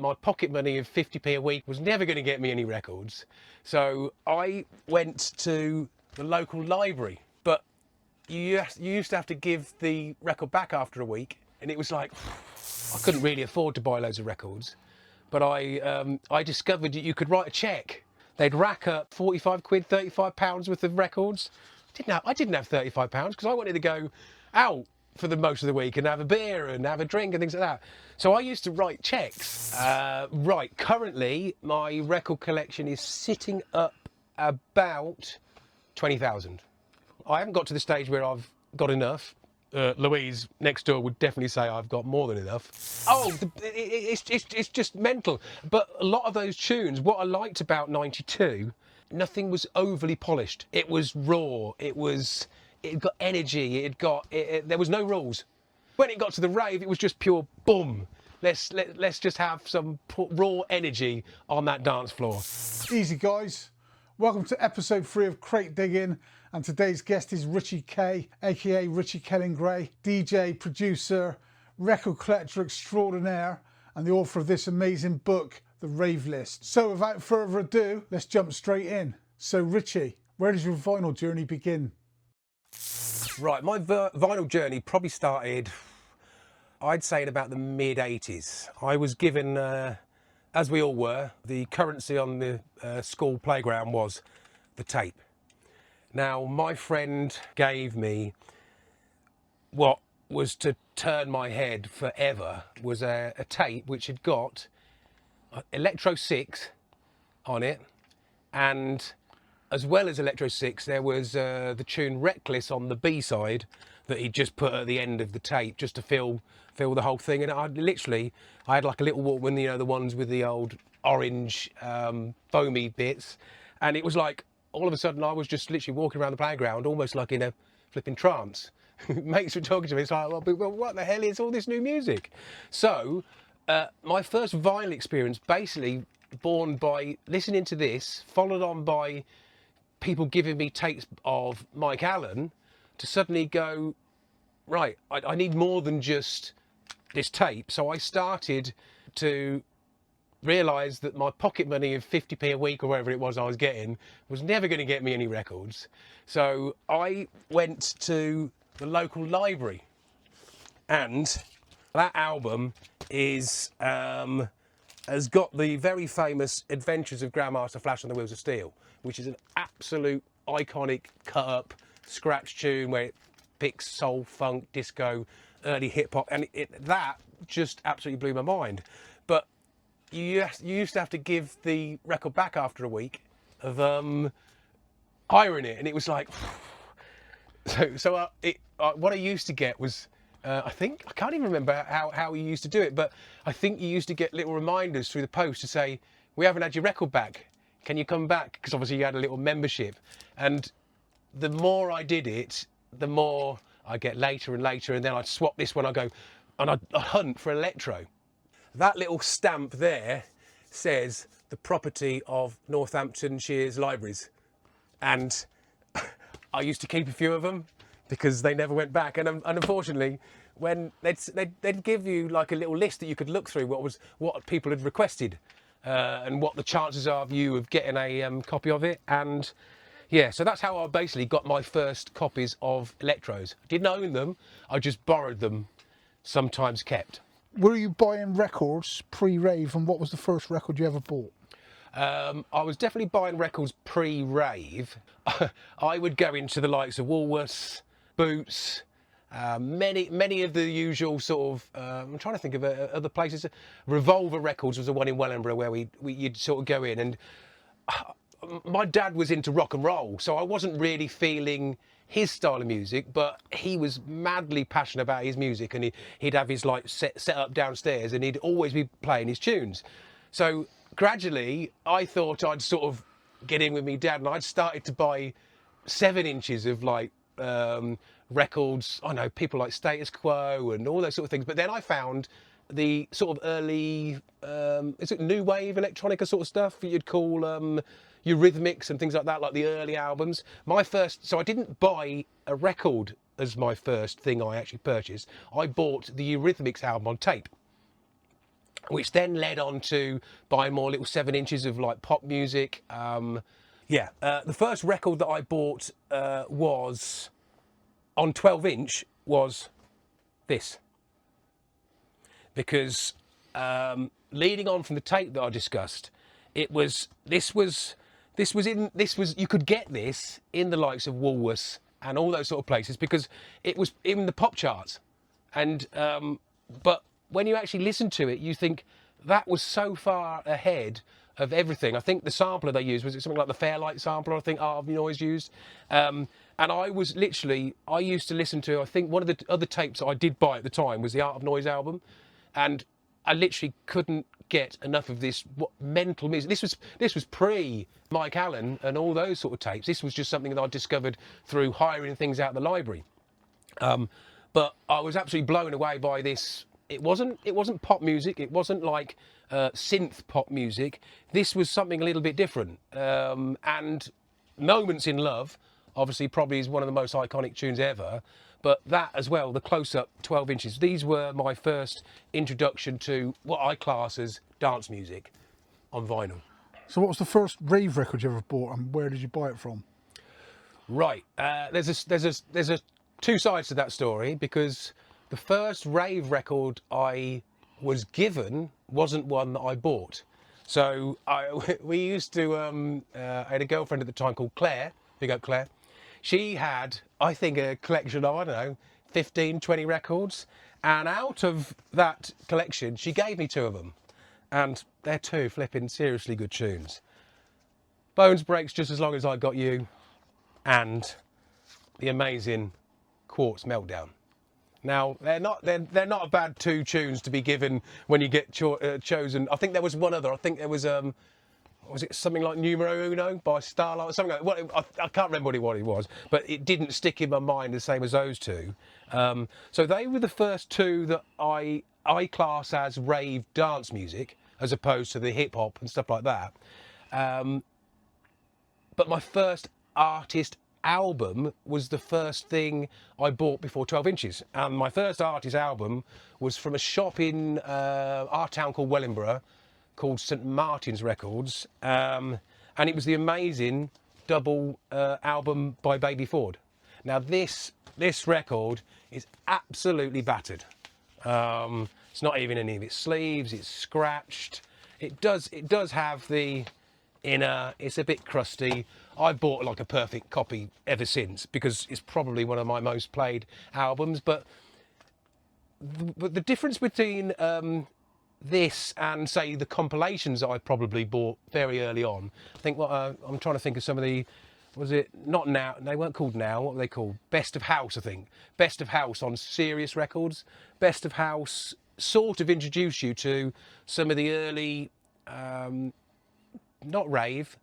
My pocket money of 50p a week was never going to get me any records. So I went to the local library, but you used to have to give the record back after a week, and it was like, I couldn't really afford to buy loads of records, but I discovered that you could write a cheque. They'd rack up 45 quid, 35 pounds worth of records. I didn't have 35 pounds because I wanted to go out for the most of the week and have a beer and have a drink and things like that. So I used to write cheques. Right, currently my record collection is sitting up about 20,000. I haven't got to the stage where I've got enough. Louise next door would definitely say I've got more than enough. Oh, it's just mental. But a lot of those tunes, what I liked about 92, nothing was overly polished. It was raw. It got energy. There was no rules. When it got to the rave, it was just pure boom. Let's just have some raw energy on that dance floor. Easy guys. Welcome to episode 3 of Crate Diggin, and today's guest is Ritchie K, aka Ritchie Gray, DJ, producer, record collector extraordinaire, and the author of this amazing book, The Rave List. So without further ado, let's jump straight in. So Ritchie, where does your vinyl journey begin? Right, my vinyl journey probably started, I'd say, in about the mid-80s. I was given, as we all were, the currency on the school playground was the tape. Now, my friend gave me what was to turn my head forever, was a tape which had got Electro 6 on it, and as well as Electro 6, there was the tune Reckless on the B-side that he'd just put at the end of the tape just to fill the whole thing. And I had like a little Walkman, you know, the ones with the old orange foamy bits. And it was like, all of a sudden I was just literally walking around the playground almost like in a flipping trance. Mates were talking to me, it's like, well, what the hell is all this new music? So my first vinyl experience basically born by listening to this, followed on by people giving me tapes of Mike Allen, to suddenly go, right, I need more than just this tape. So I started to realise that my pocket money of 50p a week or whatever it was I was getting was never going to get me any records. So I went to the local library, and that album has got the very famous Adventures of Grandmaster Flash on the Wheels of Steel, which is an absolute iconic cut-up scratch tune where it picks soul, funk, disco, early hip-hop, and that just absolutely blew my mind. But you used to have to give the record back after a week of hiring it, and it was like, what I used to get was, I can't even remember how you used to do it, but I think you used to get little reminders through the post to say, we haven't had your record back, can you come back? Because obviously you had a little membership, and the more I did it, the more I get later and later, and then I'd swap this one, I'd go and I'd hunt for electro. That little stamp there says the property of Northamptonshire's libraries, and I used to keep a few of them because they never went back. And unfortunately, when they'd give you like a little list that you could look through what people had requested, and what the chances are of you of getting a copy of it. And yeah, so that's how I basically got my first copies of Electros. I didn't own them, I just borrowed them, sometimes kept. Were you buying records pre-rave, and what was the first record you ever bought? I was definitely buying records pre-rave. I would go into the likes of Woolworths, Boots, many of the usual sort of, I'm trying to think of other places. Revolver Records was the one in Wellingborough where you'd sort of go in, and my dad was into rock and roll, so I wasn't really feeling his style of music, but he was madly passionate about his music, and he'd have his like set up downstairs, and he'd always be playing his tunes. So gradually I thought I'd sort of get in with me dad, and I'd started to buy 7 inches of like records. I know people like Status Quo and all those sort of things, but then I found the sort of early is it new wave electronica sort of stuff you'd call Eurythmics and things like that, like the early albums. So I didn't buy a record as my first thing I actually purchased. I bought the Eurythmics album on tape. which then led on to buying more little 7-inches of like pop music. The first record that I bought was on 12-inch was this, because leading on from the tape that I discussed, you could get this in the likes of Woolworths and all those sort of places, because it was in the pop charts. And but when you actually listen to it, you think that was so far ahead of everything. I think the sampler they used, was it something like the Fairlight sampler, I think Art of Noise used. And I used to listen to, I think one of the other tapes that I did buy at the time was the Art of Noise album. And I literally couldn't get enough of this mental music. This was pre Mike Allen and all those sort of tapes. This was just something that I discovered through hiring things out of the library. But I was absolutely blown away by this. It wasn't pop music. It wasn't like synth pop music. This was something a little bit different. And Moments in Love, obviously, probably is one of the most iconic tunes ever. But that as well, the close-up 12 inches. These were my first introduction to what I class as dance music on vinyl. So what was the first rave record you ever bought, and where did you buy it from? Right, there's two sides to that story, because the first rave record I was given wasn't one that I bought. So we used to, I had a girlfriend at the time called Claire, big up Claire. She had, I think, a collection of, I don't know, 15, 20 records. And out of that collection, she gave me 2 of them. And they're 2 flipping seriously good tunes. Bones Breaks Just As Long As I Got You, and the amazing Quartz Meltdown. Now, they're not a bad 2 tunes to be given when you get chosen. I think there was one other. I think there was it something like Numero Uno by Starlight, something like that. I can't remember what it was, but it didn't stick in my mind the same as those 2. So they were the first 2 that I class as rave dance music, as opposed to the hip hop and stuff like that. But my first artist album was the first thing I bought before 12 inches. And my first artist album was from a shop in our town called Wellingborough, called St Martin's Records, and it was the amazing double album by Baby Ford. Now this record is absolutely battered. It's not even any of its sleeves. It's scratched. It does have the inner. It's a bit crusty. I bought like a perfect copy ever since, because it's probably one of my most played albums. But the difference between this and, say, the compilations that I probably bought very early on, I think I'm trying to think of some of the, was it not Now? They weren't called Now. What were they called? Best of House, I think. Best of House on Sirius Records. Best of House sort of introduced you to some of the early, not rave,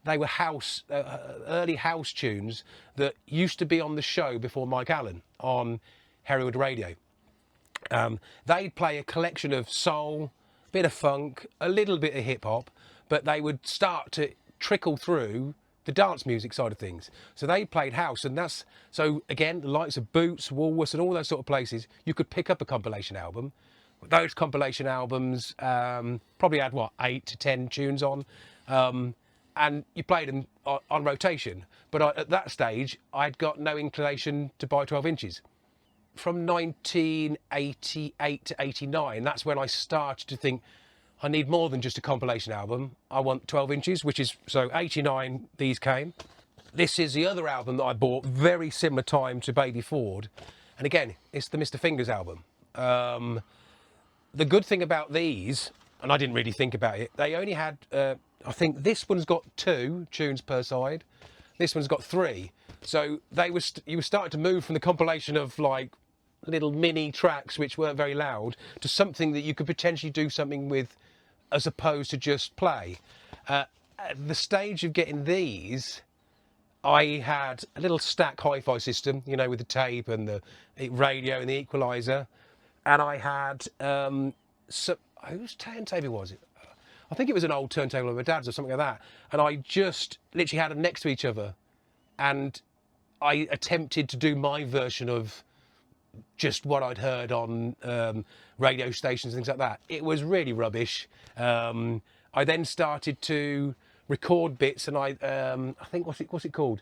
they were house, early house tunes that used to be on the show before Mike Allen on Hereward Radio. They'd play a collection of soul, a bit of funk, a little bit of hip hop, but they would start to trickle through the dance music side of things. So they played house, and so again, the likes of Boots, Woolworths and all those sort of places, you could pick up a compilation album. Those compilation albums probably had, 8 to 10 tunes on, and you played them on rotation. But at that stage, I'd got no inclination to buy 12 inches. From 1988 to 89, that's when I started to think, I need more than just a compilation album. I want 12 inches, which is, so 89, these came. This is the other album that I bought, very similar time to Baby Ford. And again, it's the Mr. Fingers album. The good thing about these, and I didn't really think about it, they only had, I think this one's got 2 tunes per side. This one's got 3. So you were starting to move from the compilation of like little mini tracks which weren't very loud to something that you could potentially do something with, as opposed to just play. At the stage of getting these, I had a little stack hi-fi system, with the tape and the radio and the equalizer, and I had whose turntable was it? I think it was an old turntable of my dad's or something like that, and I just literally had them next to each other, and I attempted to do my version of just what I'd heard on radio stations, things like that. It was really rubbish. I then started to record bits, and I think what's it called?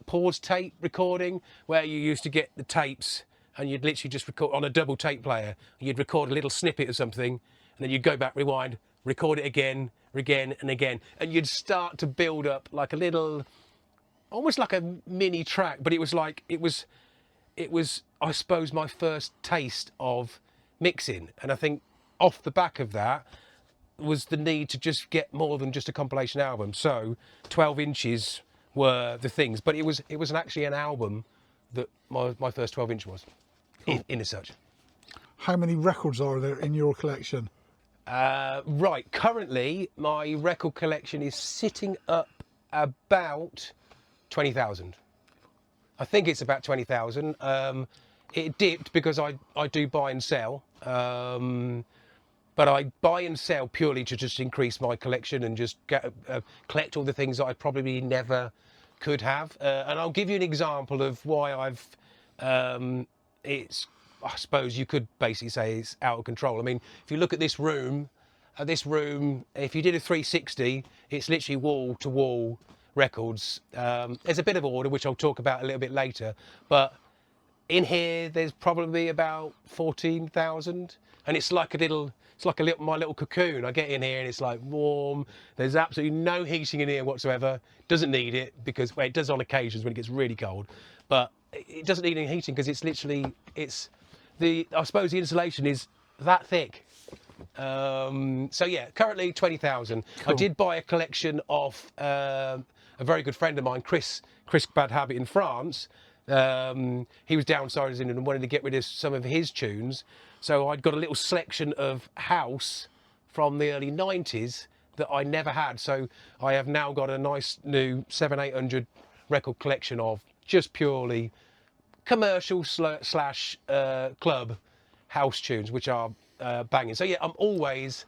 Pause tape recording, where you used to get the tapes and you'd literally just record on a double tape player. You'd record a little snippet of something, and then you'd go back, rewind, record it again, and again, and you'd start to build up like a little, almost like a mini track. But it was I suppose my first taste of mixing, and I think off the back of that was the need to just get more than just a compilation album. So 12 inches were the things, but it was actually an album that my first 12 inch was in as such. How many records are there in your collection? Right, currently my record collection is sitting up about 20,000. I think it's about 20,000. It dipped because I do buy and sell, but I buy and sell purely to just increase my collection and just collect all the things that I probably never could have. And I'll give you an example of why I suppose you could basically say it's out of control. I mean, if you look at this room, if you did a 360, it's literally wall to wall records. There's a bit of order, which I'll talk about a little bit later, but in here there's probably about 14,000, and it's like my little cocoon. I get in here and it's like warm. There's absolutely no heating in here whatsoever. Doesn't need it because, well, it does on occasions when it gets really cold, but it doesn't need any heating because I suppose the insulation is that thick. So yeah, currently 20,000. Cool. I did buy a collection off a very good friend of mine, Chris Bad Habit in France. He was downsizing and wanted to get rid of some of his tunes. So I'd got a little selection of house from the early 90s that I never had. So I have now got a nice new 700-800 record collection of just purely commercial slash club house tunes, which are banging. So yeah, I'm always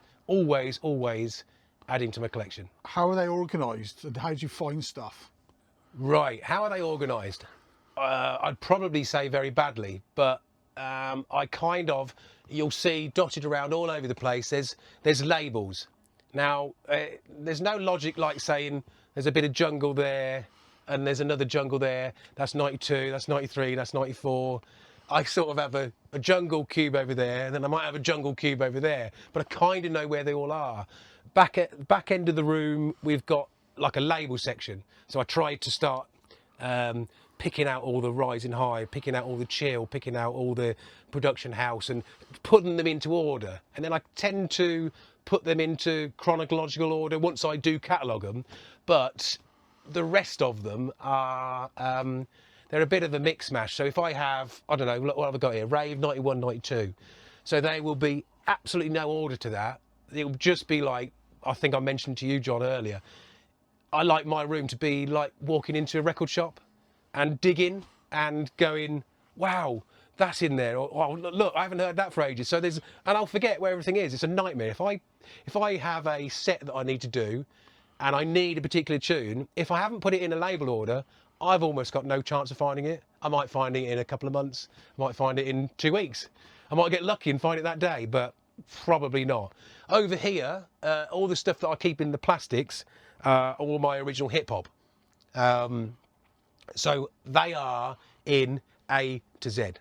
adding to my collection. How are they organised and how do you find stuff? Right, how are they organised? I'd probably say very badly, but you'll see dotted around all over the place, there's labels. Now, there's no logic like saying there's a bit of jungle there and there's another jungle there, that's 92, that's 93, that's 94. I sort of have a jungle cube over there, and then I might have a jungle cube over there, but I kind of know where they all are. Back end of the room, we've got like a label section. So I tried to start picking out all the rising high, picking out all the chill, picking out all the production house and putting them into order. And then I tend to put them into chronological order once I do catalogue them. But the rest of them are, they're a bit of a mix mash. So if I have, I don't know, what have I got here? Rave 91, 92. So they will be absolutely no order to that. It will just be like, I think I mentioned to you, John, earlier, I like my room to be like walking into a record shop and digging and going, wow, that's in there. Or, oh, look, I haven't heard that for ages. So and I'll forget where everything is. It's a nightmare. If I have a set that I need to do and I need a particular tune, if I haven't put it in a label order, I've almost got no chance of finding it. I might find it in a couple of months. I might find it in 2 weeks. I might get lucky and find it that day, but probably not. Over here, all the stuff that I keep in the plastics, all my original hip hop. So they are in A to Z,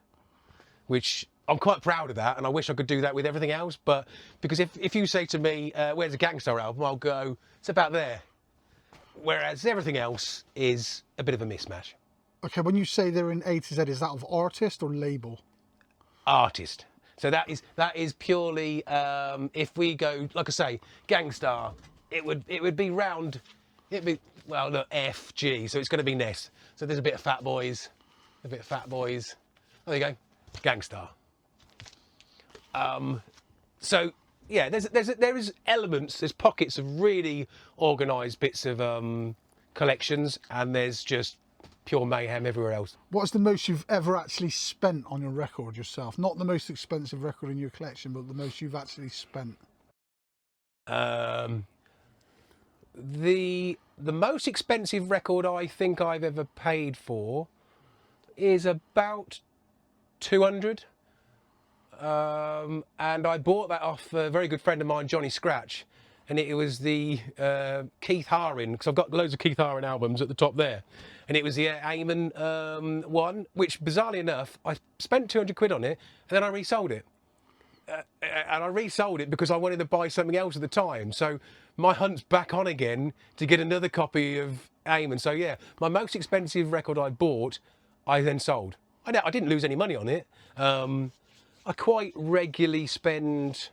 which I'm quite proud of that, and I wish I could do that with everything else. But because if you say to me, where's a Gangstar album, I'll go, it's about there. Whereas everything else is a bit of a mismatch. Okay, when you say they're in A to Z, is that of artist or label? Artist. So that is purely, if we go, like I say, Gangstar, it would be round, well, look, F, G, so it's going to be Ness. So there's a bit of Fat Boys. There you go, Gangstar. So yeah, there is elements, there's pockets of really organised bits of collections, and there's just pure mayhem everywhere else. What's the most you've ever actually spent on your record yourself? Not the most expensive record in your collection, but the most you've actually spent. The most expensive record I think I've ever paid for is about 200. And I bought that off a very good friend of mine, Johnny Scratch, and it was the Keith Haring, because I've got loads of Keith Haring albums at the top there, and it was the Eamon one, which bizarrely enough, I spent 200 quid on it, and then I resold it. And I resold it because I wanted to buy something else at the time. So my hunt's back on again to get another copy of Eamon. So yeah, my most expensive record I bought, I then sold. I didn't lose any money on it. I quite regularly spend,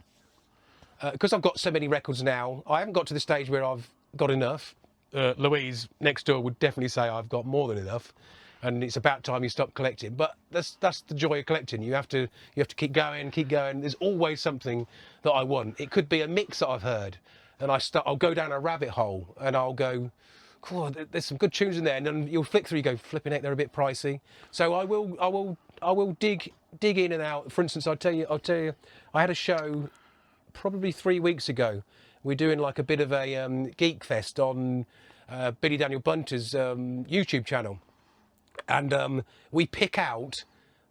because I've got so many records now, I haven't got to the stage where I've got enough. Louise next door would definitely say I've got more than enough, and it's about time you stop collecting. But that's the joy of collecting. You have to keep going, keep going. There's always something that I want. It could be a mix that I've heard, and I'll go down a rabbit hole, and I'll go, cool, there's some good tunes in there, and then you'll flick through, you go, flipping heck, they're a bit pricey. So I will dig in and out. For instance, I'll tell you, I had a show probably 3 weeks ago. We're doing like a bit of a geek fest on Billy Daniel Bunter's YouTube channel, and we pick out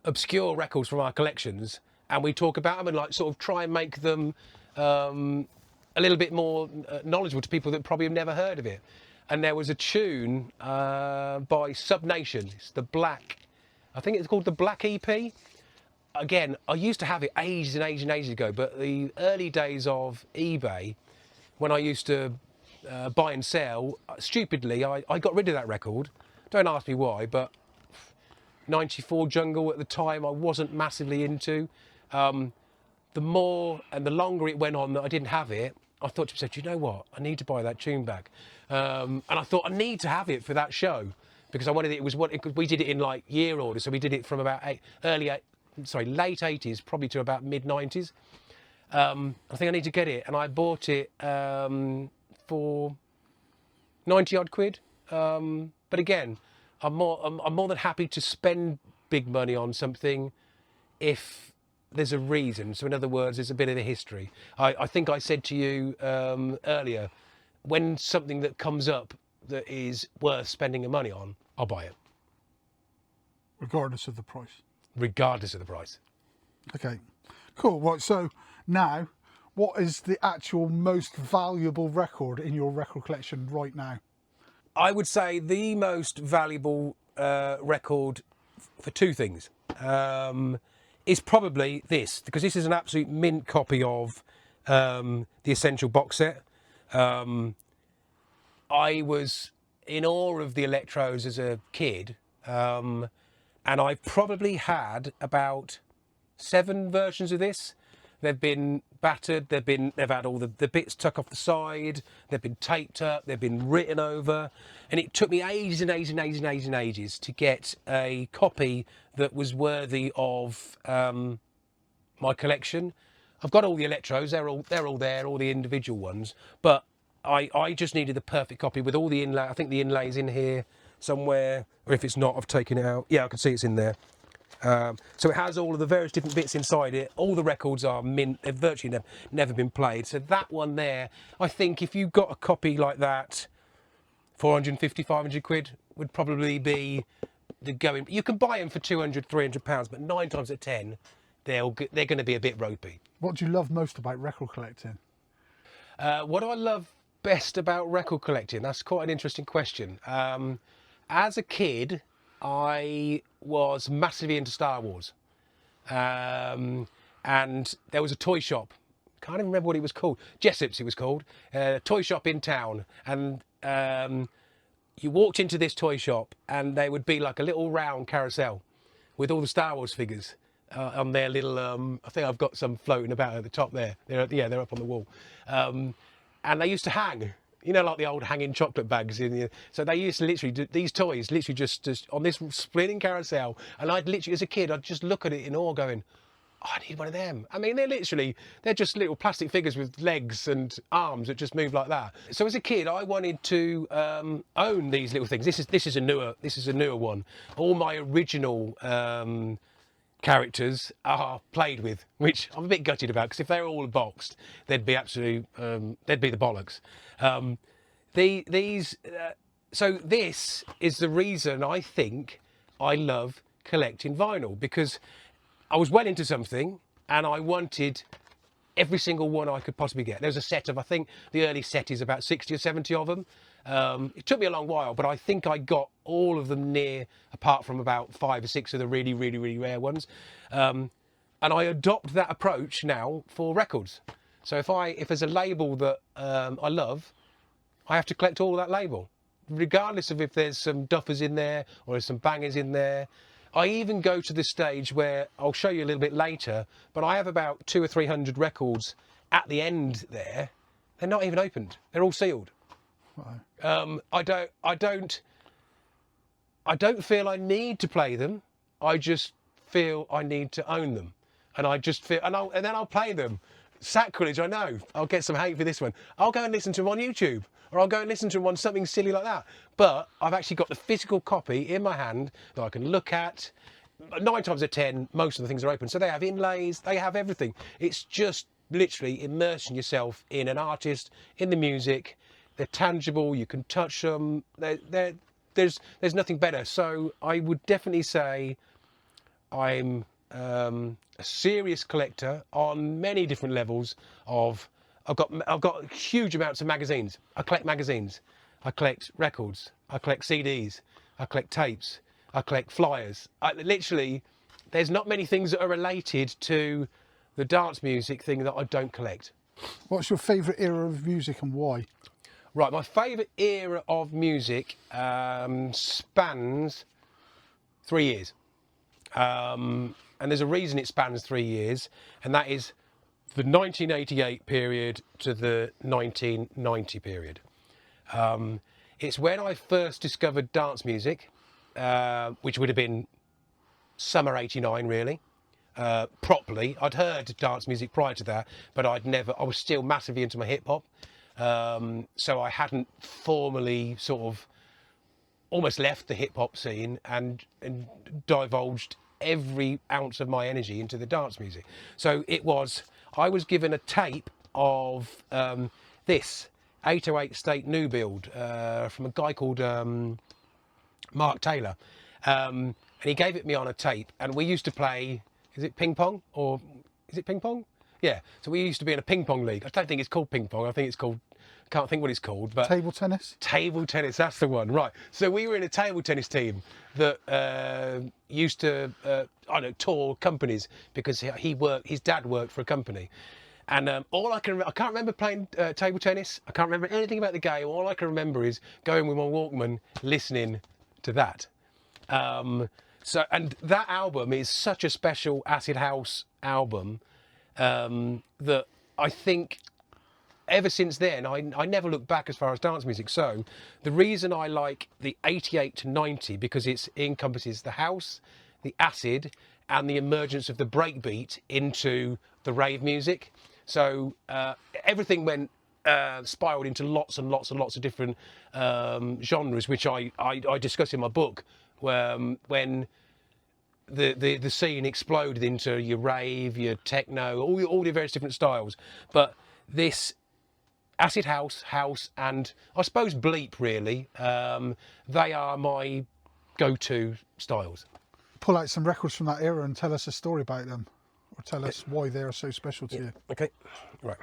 obscure records from our collections, and we talk about them and like sort of try and make them a little bit more knowledgeable to people that probably have never heard of it. And there was a tune by Sub Nation. It's the Black, I think it's called the Black EP. Again, I used to have it ages and ages and ages ago, but the early days of eBay, when I used to buy and sell, stupidly, I got rid of that record. Don't ask me why, but 94 Jungle at the time I wasn't massively into. The more and the longer it went on that I didn't have it, I thought to myself, you know what, I need to buy that tune back. And I thought I need to have it for that show, because I wanted it, we did it in like year order, so we did it from about late 80s, probably to about mid 90s. I think I need to get it, and I bought it for 90 odd quid. But again, I'm more than happy to spend big money on something if there's a reason. So in other words, there's a bit of a history. I think I said to you earlier, when something that comes up that is worth spending your money on, I'll buy it. Regardless of the price. Regardless of the price. Okay, cool. Right, so now, what is the actual most valuable record in your record collection right now? I would say the most valuable record for two things is probably this, because this is an absolute mint copy of the Essential box set. I was in awe of the electros as a kid, and I've probably had about 7 versions of this. They've been battered, they've had all the bits tuck off the side, they've been taped up, they've been written over, and it took me ages and ages and ages and ages and ages to get a copy that was worthy of my collection. I've got all the electros, they're all there, all the individual ones, but I just needed the perfect copy with all the inlay. I think the inlay's in here somewhere, or if it's not, I've taken it out. Yeah, I can see it's in there. So it has all of the various different bits inside it. All the records are mint. They've virtually never been played. So that one there, I think if you got a copy like that, 450, 500 quid would probably be the going. You can buy them for 200, 300 pounds, but 9 times out of 10, they're going to be a bit ropey. What do you love most about record collecting? What do I love best about record collecting? That's quite an interesting question. As a kid, I was massively into Star Wars, and there was a toy shop. Can't even remember what it was called. Jessop's it was called. Toy shop in town, and you walked into this toy shop, and there would be like a little round carousel with all the Star Wars figures on their little. I think I've got some floating about at the top there. They're up on the wall, and they used to hang. You know, like the old hanging chocolate bags in the. So they used to literally do these toys, literally just on this spinning carousel. And I'd literally, as a kid, I'd just look at it in awe, going, oh, I need one of them. I mean, they're just little plastic figures with legs and arms that just move like that. So as a kid, I wanted to own these little things. This is a newer one. All my original characters are played with, which I'm a bit gutted about, because if they're all boxed, they'd be they'd be the bollocks. So this is the reason I think I love collecting vinyl, because I was well into something, and I wanted every single one I could possibly get. There's a set of, I think the early set is about 60 or 70 of them. It took me a long while, but I think I got all of them near, apart from about 5 or 6 of the really, really, really rare ones. And I adopt that approach now for records. So if there's a label that I love, I have to collect all that label, regardless of if there's some duffers in there or there's some bangers in there. I even go to the stage where I'll show you a little bit later, but I have about 200 or 300 records at the end there. They're not even opened. They're all sealed. Right. I don't feel I need to play them. I just feel I need to own them, and I just feel, and then I'll play them. Sacrilege, I know. I'll get some hate for this one. I'll go and listen to them on YouTube, or I'll go and listen to them on something silly like that. But I've actually got the physical copy in my hand that I can look at. 9 times out of 10, most of the things are open. So they have inlays, they have everything. It's just literally immersing yourself in an artist, in the music. They're tangible, you can touch them. There's nothing better. So I would definitely say I'm a serious collector on many different levels of. I've got huge amounts of magazines. I collect magazines. I collect records. I collect CDs. I collect tapes. I collect flyers. Literally, there's not many things that are related to the dance music thing that I don't collect. What's your favourite era of music and why? Right, my favourite era of music spans 3 years. And there's a reason it spans 3 years, and that is the 1988 period to the 1990 period. It's when I first discovered dance music, which would have been summer '89 really, properly. I'd heard dance music prior to that, but I was still massively into my hip hop. So I hadn't formally sort of almost left the hip hop scene and divulged every ounce of my energy into the dance music. So I was given a tape of this 808 State New Build from a guy called Mark Taylor, and he gave it me on a tape, and we used to play, is it ping pong? Yeah, so we used to be in a ping pong league. I don't think it's called ping pong, I think it's called, can't think what it's called, but Table tennis? Table tennis, that's the one, right. So we were in a table tennis team that used to, tour companies, because his dad worked for a company. And I can't remember playing table tennis. I can't remember anything about the game. All I can remember is going with my Walkman, listening to that. And that album is such a special acid house album that I think ever since then, I never looked back as far as dance music. So the reason I like the 88 to 90, because it encompasses the house, the acid, and the emergence of the breakbeat into the rave music. So everything went spiraled into lots and lots and lots of different genres, which I discuss in my book, when the scene exploded into your rave, your techno, all the various different styles. But this acid house, and I suppose bleep really, they are my go-to styles. Pull out some records from that era and tell us a story about them, or tell us why they are so special to you. Okay, right.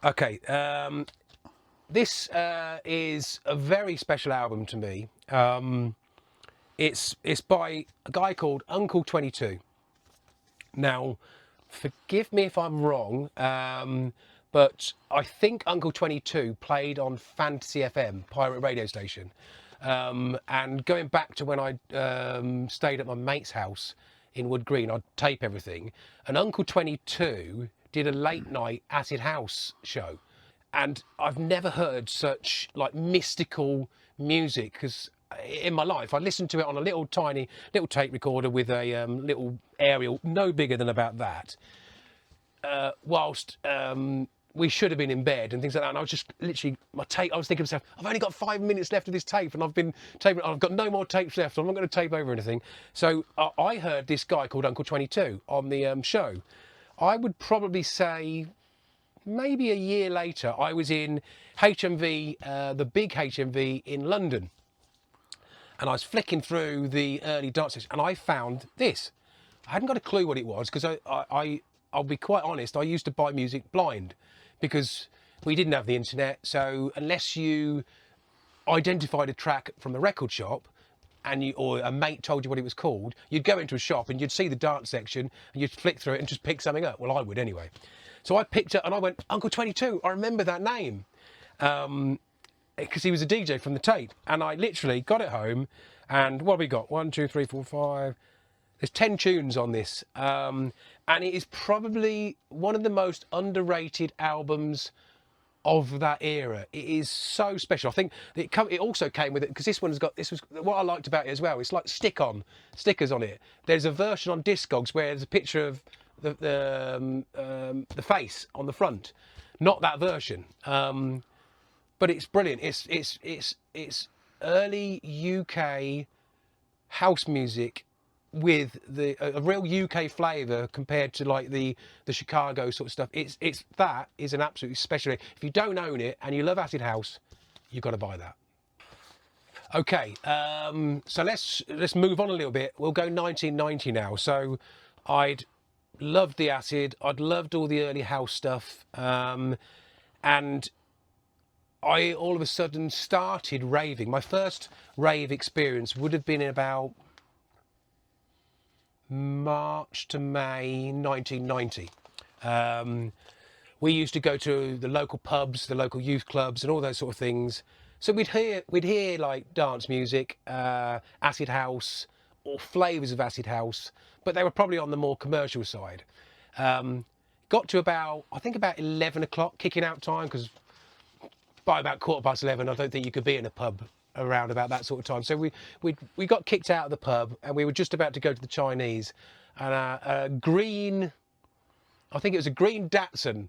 Okay, this is a very special album to me. It's by a guy called Uncle 22. Now, forgive me if I'm wrong, but I think Uncle 22 played on Fantasy FM, pirate radio station. And going back to when I stayed at my mate's house in Wood Green, I'd tape everything. And Uncle 22 did a late night acid house show. And I've never heard such like mystical music, because in my life I listened to it on a little tape recorder with a little aerial no bigger than about that, whilst we should have been in bed and things like that, and I was just literally, my tape, I was thinking to myself, I've only got 5 minutes left of this tape, and I've been taping, I've got no more tapes left, so I'm not going to tape over anything. So I heard this guy called Uncle 22 on the show. I would probably say maybe a year later, I was in HMV, the big HMV in London, and I was flicking through the early dance sessions, and I found this. I hadn't got a clue what it was because I'll be quite honest, I used to buy music blind because we didn't have the internet. So unless you identified a track from the record shop and or a mate told you what it was called, you'd go into a shop and you'd see the dance section and you'd flick through it and just pick something up. Well, I would anyway. So I picked it and I went, Uncle 22, I remember that name. Because he was a DJ from the Tate. And I literally got it home and what have we got? 1, 2, 3, 4, 5. There's 10 tunes on this. And it is probably one of the most underrated albums of that era. It is so special. I think it also came with it because this was what I liked about it as well. It's like stickers on it. There's a version on Discogs where there's a picture of the face on the front, not that version. But it's brilliant. It's early UK house music with a real UK flavour compared to like the Chicago sort of stuff. That is an absolutely special. If you don't own it and you love acid house, you've got to buy that. Okay, so let's move on a little bit. We'll go 1990 now. So I'd loved the acid. I'd loved all the early house stuff, and I all of a sudden started raving. My first rave experience would have been in about March to May 1990. We used to go to the local pubs, the local youth clubs and all those sort of things. So we'd hear like dance music, acid house or flavours of acid house, but they were probably on the more commercial side. Got to about 11 o'clock kicking out time, because by about 11:15 I don't think you could be in a pub around about that sort of time. So we got kicked out of the pub and we were just about to go to the Chinese, and a green Datsun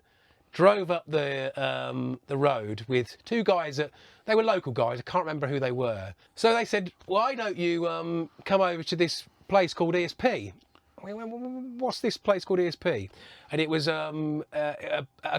drove up the road with two guys they were local guys. I can't remember who they were. So they said, why don't you come over to this place called ESP? We went, what's this place called ESP? And it was a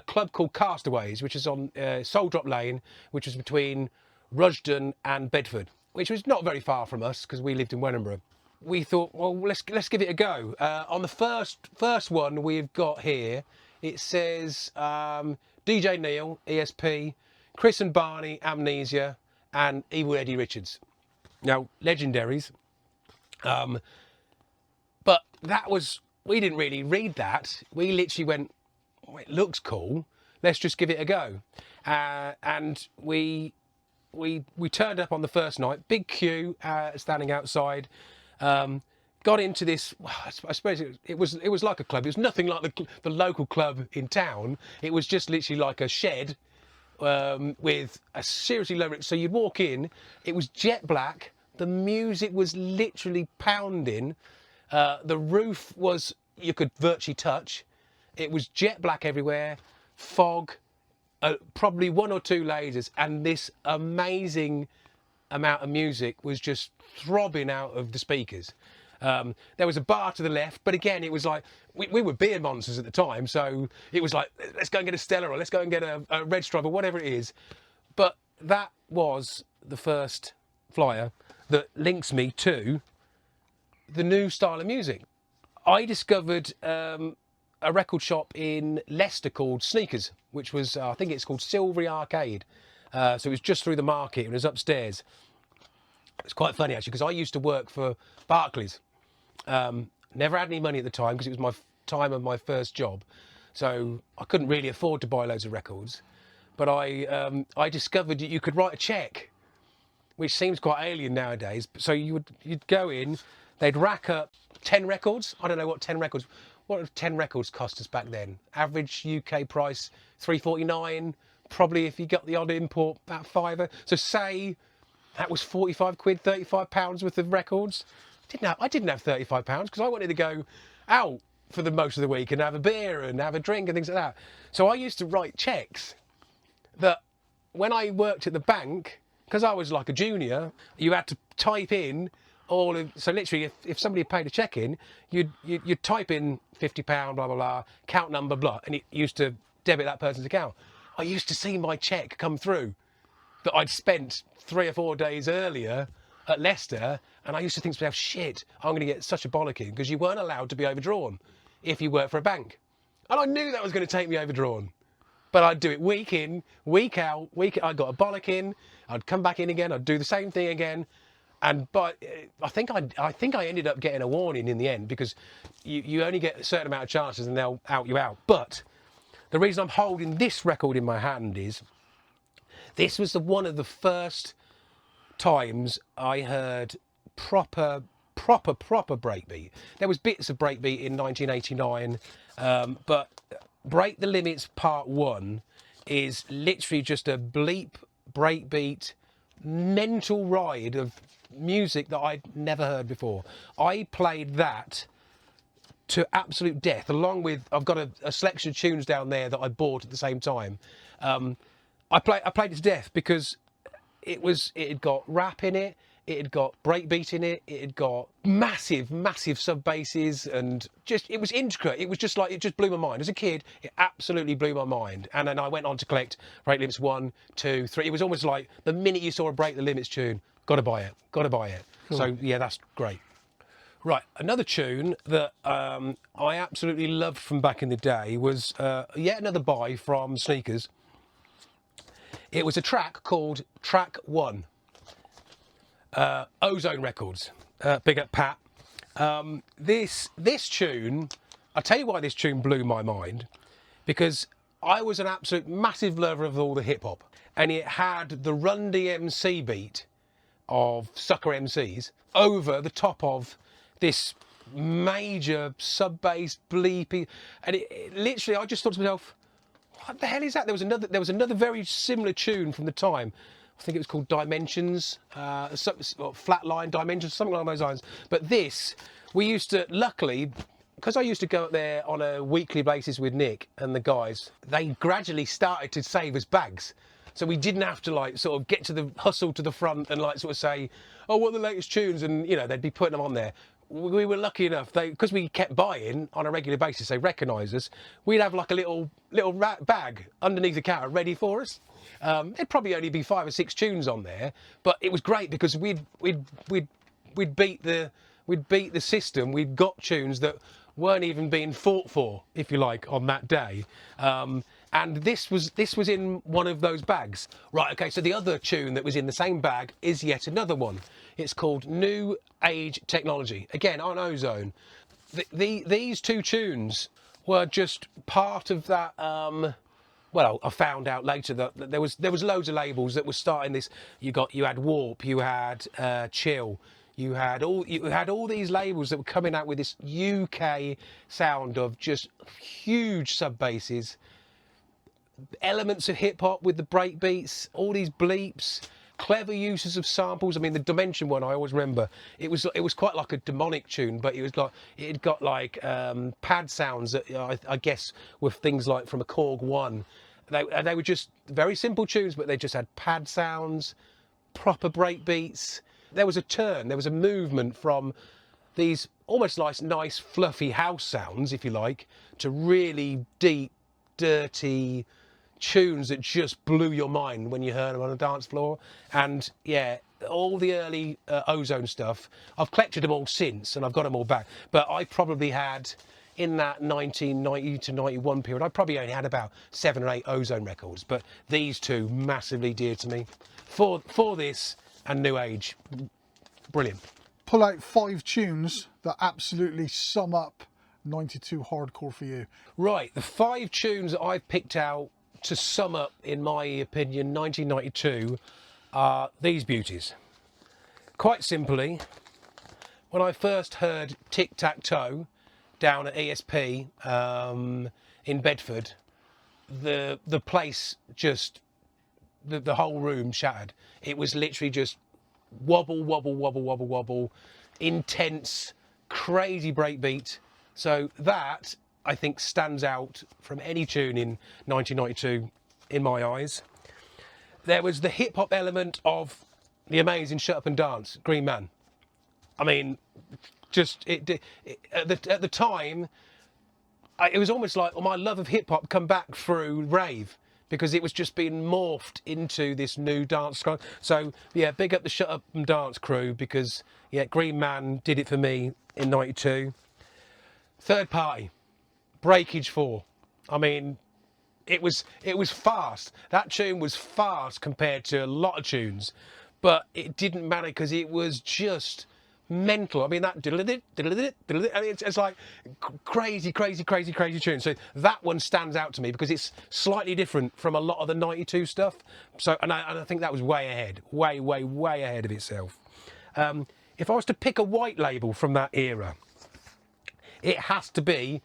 club called Castaways, which is on Soul Drop Lane, which was between Rusden and Bedford, which was not very far from us because we lived in Wellingborough. We thought, well, let's give it a go. On the first one we've got here, it says DJ Neil, ESP, Chris and Barney, Amnesia, and Evil Eddie Richards. Now, legendaries. But we didn't really read that. We literally went, oh, it looks cool. Let's just give it a go. And we turned up on the first night, big queue, standing outside. Got into this. I suppose it was like a club. It was nothing like the local club in town. It was just literally like a shed with a seriously low. So you'd walk in. It was jet black. The music was literally pounding. The roof was, you could virtually touch. It was jet black everywhere, fog, probably 1 or 2 lasers, and this amazing amount of music was just throbbing out of the speakers. There was a bar to the left, but again, it was like, we were beer monsters at the time, so it was like, let's go and get a Stella, or let's go and get a Red Stripe, or whatever it is. But that was the first flyer that links me to the new style of music. I discovered a record shop in Leicester called Sneakers, which was, I think it's called Silvery Arcade. So it was just through the market, it was upstairs. It's quite funny actually, because I used to work for Barclays. Never had any money at the time because it was my time of my first job. So I couldn't really afford to buy loads of records. But I discovered that you could write a cheque, which seems quite alien nowadays. So you'd go in, they'd rack up 10 records. I don't know what 10 records cost us back then. Average UK price, £3.49. Probably if you got the odd import, about £5. So say that was 45 quid, £35 worth of records. I didn't have £35 because I wanted to go out for the most of the week and have a beer and have a drink and things like that. So I used to write cheques that when I worked at the bank, because I was like a junior, you had to type in so literally if somebody paid a cheque in, you'd type in £50, blah, blah, blah, account number, blah, and it used to debit that person's account. I used to see my cheque come through that I'd spent 3 or 4 days earlier at Leicester, and I used to think to myself, shit, I'm going to get such a bollocking, because you weren't allowed to be overdrawn if you worked for a bank. And I knew that was going to take me overdrawn. But I'd do it week in, week out, I'd got a bollocking, I'd come back in again, I'd do the same thing again. But I think I ended up getting a warning in the end, because you only get a certain amount of chances and they'll out you out. But the reason I'm holding this record in my hand is this was one of the first times I heard proper breakbeat. There was bits of breakbeat in 1989, but Break the Limits Part 1 is literally just a bleep breakbeat mental ride of music that I'd never heard before. I played that to absolute death, along with, I've got a selection of tunes down there that I bought at the same time. I played it to death because it had got rap in it, it had got breakbeat in it, it had got massive sub basses, and it was intricate. It was just like, it just blew my mind. As a kid, it absolutely blew my mind. And then I went on to collect Break the Limits 1, 2, 3. It was almost like the minute you saw a Break the Limits tune, gotta buy it. Cool. So yeah, that's great. Right, another tune that I absolutely loved from back in the day was yet another buy from Sneakers. It was a track called Track 1. Ozone Records, big up Pat. This tune, I'll tell you why this tune blew my mind, because I was an absolute massive lover of all the hip hop, and it had the Run DMC beat of Sucker MCs over the top of this major sub bass bleepy, and it literally, I just thought to myself, what the hell is that? There was another very similar tune from the time. I think it was called Dimensions, Flatline Dimensions, something along those lines. But this, we used to, luckily, because I used to go up there on a weekly basis with Nick and the guys, they gradually started to save us bags. So we didn't have to like sort of get to the hustle to the front and like sort of say, oh, what are the latest tunes? And, you know, they'd be putting them on there. We were lucky enough, because we kept buying on a regular basis, they recognised us, we'd have like a little bag underneath the counter ready for us. There'd probably only be 5 or 6 tunes on there, but it was great because we'd beat the system. We'd got tunes that weren't even being fought for, if you like, on that day. And this was in one of those bags. Right, okay, so the other tune that was in the same bag is yet another one. It's called New Age Technology, again on Ozone. These 2 tunes were just part of that. Well, I found out later that there was loads of labels that were starting this. You had Warp, you had Chill, you had all these labels that were coming out with this UK sound of just huge sub basses, elements of hip hop with the break beats, all these bleeps, clever uses of samples. I mean, the Dimension one, I always remember, it was quite like a demonic tune, but it had got like pad sounds that I guess were things like from a Korg 1. They were just very simple tunes, but they just had pad sounds, proper break beats. There was a turn, there was a movement from these almost like nice fluffy house sounds, if you like, to really deep, dirty tunes that just blew your mind when you heard them on a dance floor. And yeah, all the early Ozone stuff, I've collected them all since and I've got them all back, but I probably had, in that 1990 to 91 period, I probably only had about 7 or 8 Ozone records, but these 2 massively dear to me for this and New Age. Brilliant. Pull out 5 tunes that absolutely sum up 92 hardcore for you. Right, the 5 tunes that I've picked out to sum up, in my opinion, 1992 are these beauties. Quite simply, when I first heard Tic Tac Toe down at ESP in Bedford, the place just, the whole room shattered. It was literally just wobble, wobble, wobble, wobble, wobble, intense, crazy breakbeat. So that, I think, stands out from any tune in 1992 in my eyes. There was the hip hop element of the amazing Shut Up and Dance, Green Man. I mean, just at the time, it was almost like my love of hip hop come back through rave, because it was just being morphed into this new dance style. So yeah, big up the Shut Up and Dance crew, because yeah, Green Man did it for me in '92. Third Party, Breakage 4. I mean, it was fast. That tune was fast compared to a lot of tunes, but it didn't matter because it was just mental. I mean, that I mean, it's like crazy tune. So that one stands out to me because it's slightly different from a lot of the '92 stuff. So and I think that was way ahead, way ahead of itself. If I was to pick a white label from that era, it has to be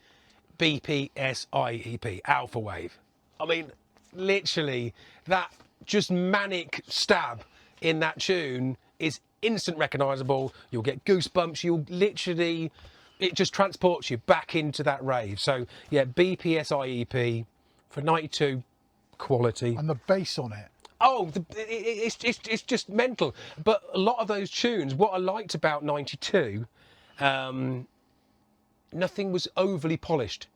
BPSIEP, Alpha Wave. I mean, literally, that just manic stab in that tune is instant recognisable. You'll get goosebumps. You'll literally, it just transports you back into that rave. So yeah, BPSIEP for '92 quality. And the bass on it. Oh, it's just mental. But a lot of those tunes, what I liked about '92, nothing was overly polished.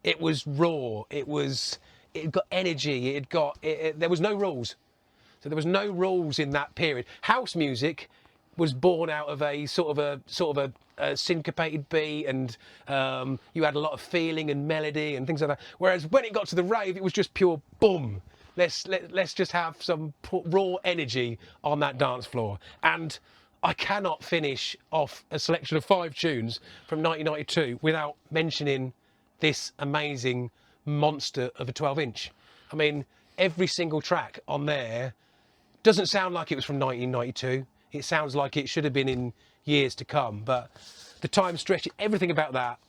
It was raw. It got energy. There was no rules. So there was no rules in that period. House music was born out of a sort of a syncopated beat, and you had a lot of feeling and melody and things like that. Whereas when it got to the rave, it was just pure boom. Let's just have some raw energy on that dance floor. And I cannot finish off a selection of 5 tunes from 1992 without mentioning this amazing monster of a 12-inch. I mean, every single track on there doesn't sound like it was from 1992. It sounds like it should have been in years to come. But the time stretch, everything about that,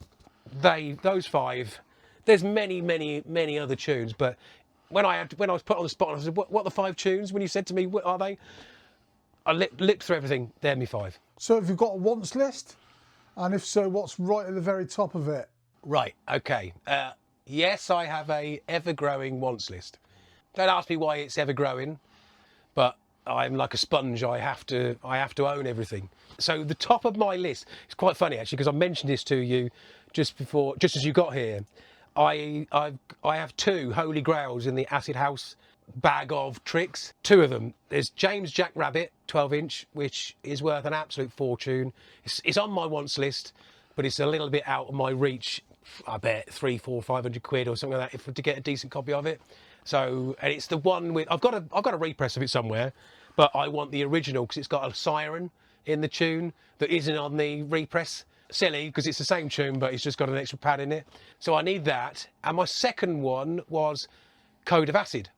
those 5, there's many other tunes. But when I was put on the spot, I said, what are the 5 tunes? When you said to me, what are they? I lipped through everything. They're me 5. So have you got a wants list? And if so, what's right at the very top of it? Right, okay. Yes, I have a ever-growing wants list. Don't ask me why it's ever-growing, but I'm like a sponge. I have to own everything. So the top of my list, it's quite funny actually, because I mentioned this to you just as you got here. I have 2 holy grails in the acid house bag of tricks. 2 of them. There's James Jack Rabbit 12-inch, which is worth an absolute fortune. It's on my wants list, but it's a little bit out of my reach. I bet 300, 400, 500 quid or something like that to get a decent copy of it. So, and it's the one with I've got a repress of it somewhere, but I want the original because it's got a siren in the tune that isn't on the repress. Silly, because it's the same tune, but it's just got an extra pad in it. So I need that. And my second one was Code of Acid.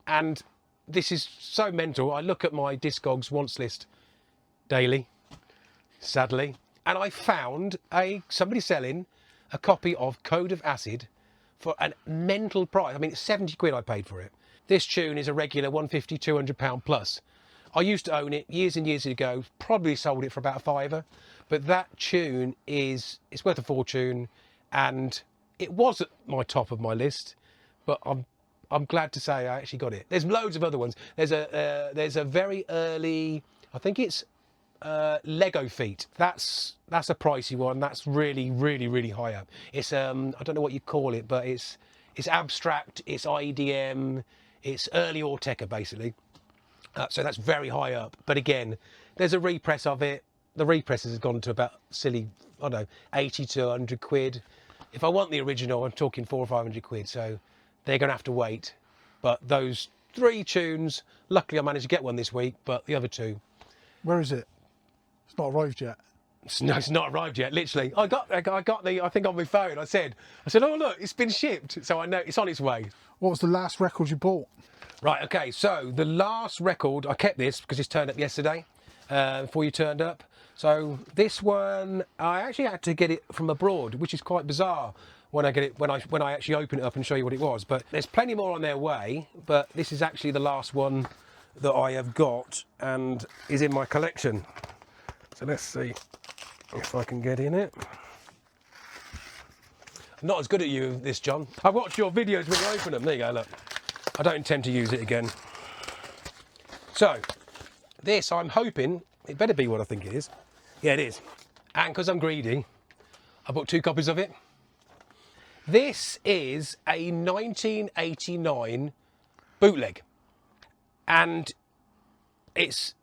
And this is so mental. I look at my Discogs wants list daily, sadly, and I found somebody selling a copy of Code of Acid for a mental price. I mean, it's 70 quid I paid for it. This tune is a regular 150, 200 pound plus. I used to own it years and years ago, probably sold it for about a £5, but that tune it's worth a fortune, and it was at my top of my list, but I'm glad to say I actually got it. There's loads of other ones. There's a very early, I think it's Lego Feet. That's a pricey one. That's really high up. It's I don't know what you call it, but it's abstract, it's IDM, it's early Auteca basically. So that's very high up. But again, there's a repress of it. The repress has gone to about silly, I don't know, 80 to 100 quid. If I want the original, I'm talking 400 or 500 quid. So they're going to have to wait. But those 3 tunes, luckily I managed to get one this week, but the other 2. Where is it? It's not arrived yet. No, it's not arrived yet. Literally, I got the. I think on my phone. I said, oh look, it's been shipped. So I know it's on its way. What was the last record you bought? Right. Okay. So the last record, I kept this because it's turned up yesterday. Before you turned up. So this one, I actually had to get it from abroad, which is quite bizarre when I get it when I actually open it up and show you what it was. But there's plenty more on their way. But this is actually the last one that I have got and is in my collection. So let's see if I can get in it. I'm not as good at you with this, John. I watch your videos when you open them. There you go, look. I don't intend to use it again. So, this, I'm hoping, it better be what I think it is. Yeah, it is. And because I'm greedy, I bought 2 copies of it. This is a 1989 bootleg. And it's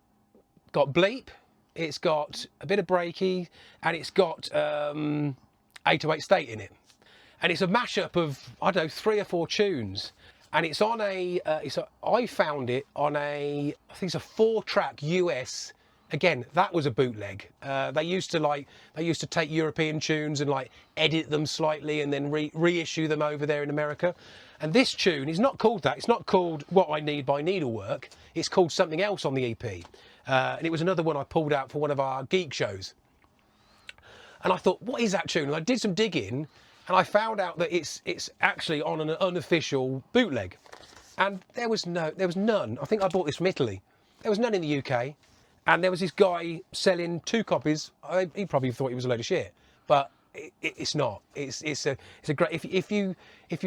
got bleep, it's got a bit of breaky, and it's got 808 state in it. And it's a mashup of, I don't know, 3 or 4 tunes. And it's on I found it on I think it's a 4-track US. Again, that was a bootleg. They used to take European tunes and like edit them slightly and then reissue them over there in America. And this tune is not called that. It's not called What I Need by Needlework. It's called something else on the EP. And it was another one I pulled out for one of our geek shows. And I thought, what is that tune? And I did some digging, and I found out that it's actually on an unofficial bootleg. And there was none. I think I bought this from Italy. There was none in the UK. And there was this guy selling 2 copies. He probably thought he was a load of shit, but it's not. It's a great. If you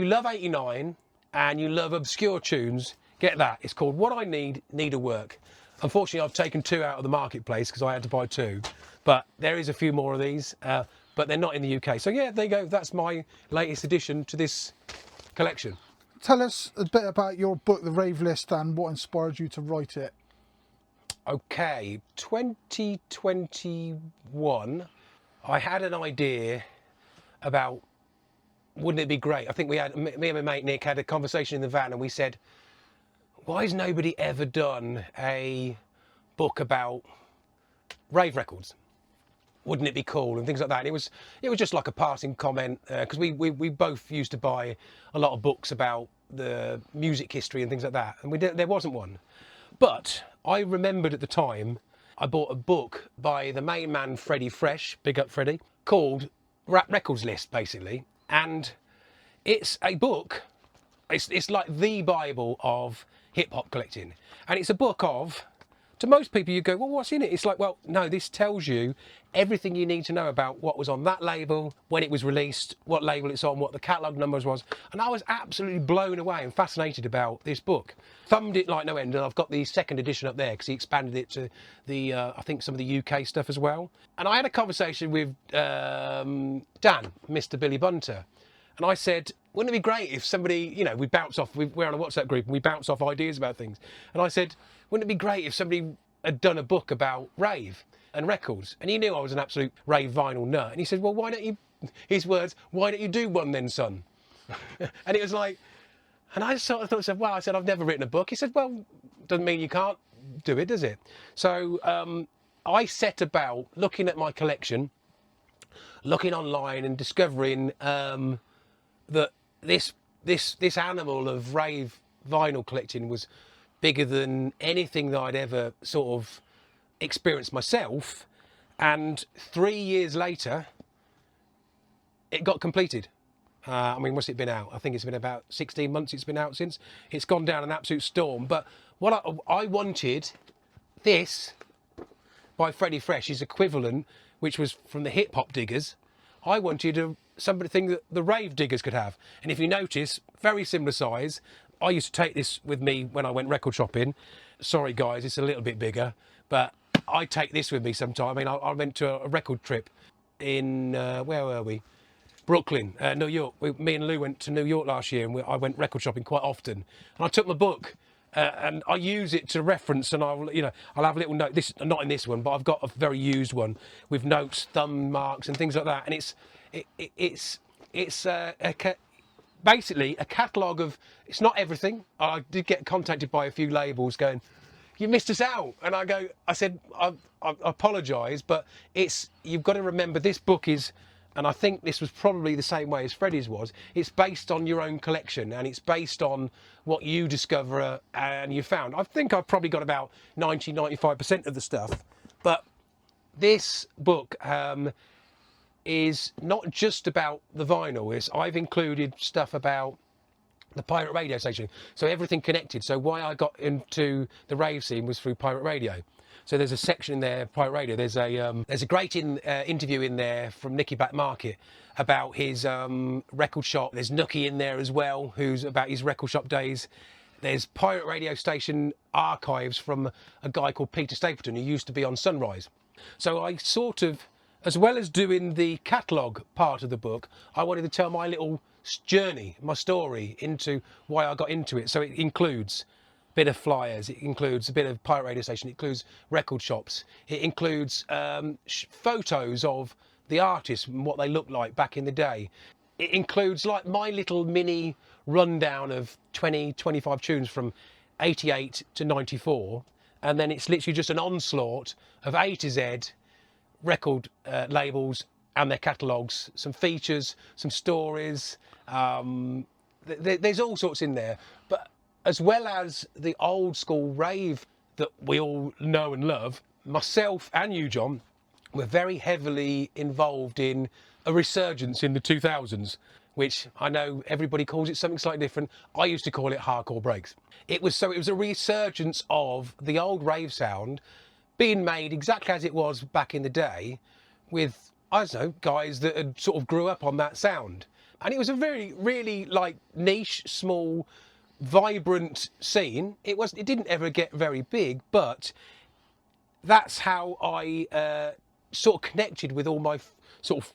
love '89 and you love obscure tunes, get that. It's called What I Need Needlework. Unfortunately, I've taken 2 out of the marketplace because I had to buy 2, but there is a few more of these, but they're not in the UK. So yeah, there you go. That's my latest addition to this collection. Tell us a bit about your book, The Rave List, and what inspired you to write it. Okay, 2021, I had an idea about, wouldn't it be great? I think me and my mate Nick had a conversation in the van, and we said, why has nobody ever done a book about rave records? Wouldn't it be cool? And things like that. And it was just like a passing comment, because we both used to buy a lot of books about the music history and things like that, and there wasn't one. But I remembered at the time, I bought a book by the main man, Freddie Fresh, big up Freddie, called Rap Records List, basically. And it's a book, it's like the Bible of hip-hop collecting. And it's a book of, to most people you go, well, what's in it? It's like, well, no, this tells you everything you need to know about what was on that label, when it was released, what label it's on, what the catalogue numbers was. And I was absolutely blown away and fascinated about this book. Thumbed it like no end, and I've got the 2nd edition up there because he expanded it to the, I think some of the UK stuff as well. And I had a conversation with Dan, Mr. Billy Bunter, and I said, wouldn't it be great if somebody, you know, we're on a WhatsApp group and we bounce off ideas about things. And I said, wouldn't it be great if somebody had done a book about rave and records? And he knew I was an absolute rave vinyl nut. And he said, well, why don't you, his words, why don't you do one then, son? And it was like, and I sort of thought, well, I said, I've never written a book. He said, well, doesn't mean you can't do it, does it? So I set about looking at my collection, looking online and discovering that this animal of rave vinyl collecting was bigger than anything that I'd ever sort of experienced myself. And 3 years later, it got completed. I mean, what's it been out? I think it's been about 16 months it's been out since. It's gone down an absolute storm. But what I wanted this by Freddie Fresh, his equivalent, which was from the hip hop diggers. I wanted something that the rave diggers could have. And if you notice, very similar size. I used to take this with me when I went record shopping. Sorry guys, it's a little bit bigger, but I take this with me sometime. I mean, I went to a record trip in, where were we? Brooklyn, New York. Me and Lou went to New York last year, and I went record shopping quite often. And I took my book, and I use it to reference, and I'll have a little note. This not in this one, but I've got a very used one with notes, thumb marks, and things like that. And it's basically a catalogue of. It's not everything. I did get contacted by a few labels going, "You missed us out," and I said, I apologise, but you've got to remember this book is. And I think this was probably the same way as Freddie's was. It's based on your own collection, and it's based on what you discover and you found. I think I've probably got about 95% of the stuff. But this book is not just about the vinyl. I've included stuff about the pirate radio station. So everything connected. So why I got into the rave scene was through pirate radio. So there's a section in there, pirate radio. There's a great interview in there from Nicky Back Market about his record shop. There's Nookie in there as well, who's about his record shop days. There's pirate radio station archives from a guy called Peter Stapleton, who used to be on Sunrise. So I sort of, as well as doing the catalogue part of the book, I wanted to tell my little journey, my story into why I got into it. So it includes a bit of flyers, it includes a bit of pirate radio station, it includes record shops, it includes photos of the artists and what they looked like back in the day. It includes like my little mini rundown of 25 tunes from 88 to 94, and then it's literally just an onslaught of A to Z record labels and their catalogues, some features, some stories. There's all sorts in there, but as well as the old school rave that we all know and love, myself and you, John, were very heavily involved in a resurgence in the 2000s, which I know everybody calls it something slightly different. I used to call it hardcore breaks. It was a resurgence of the old rave sound being made exactly as it was back in the day, with, I don't know, guys that had sort of grew up on that sound. And it was a very, really like niche, small, vibrant scene. It didn't ever get very big, but that's how I sort of connected with all my sort of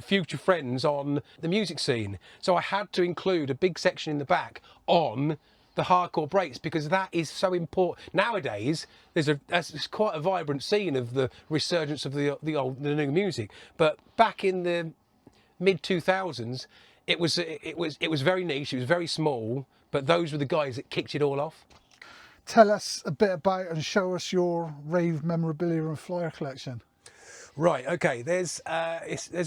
future friends on the music scene. So I had to include a big section in the back on the hardcore breaks, because that is so important. Nowadays, there's quite a vibrant scene of the resurgence of the new music. But back in the mid 2000s, it was very niche. It was very small. But those were the guys that kicked it all off. Tell us a bit about and show us your rave memorabilia and flyer collection. Right, okay, there's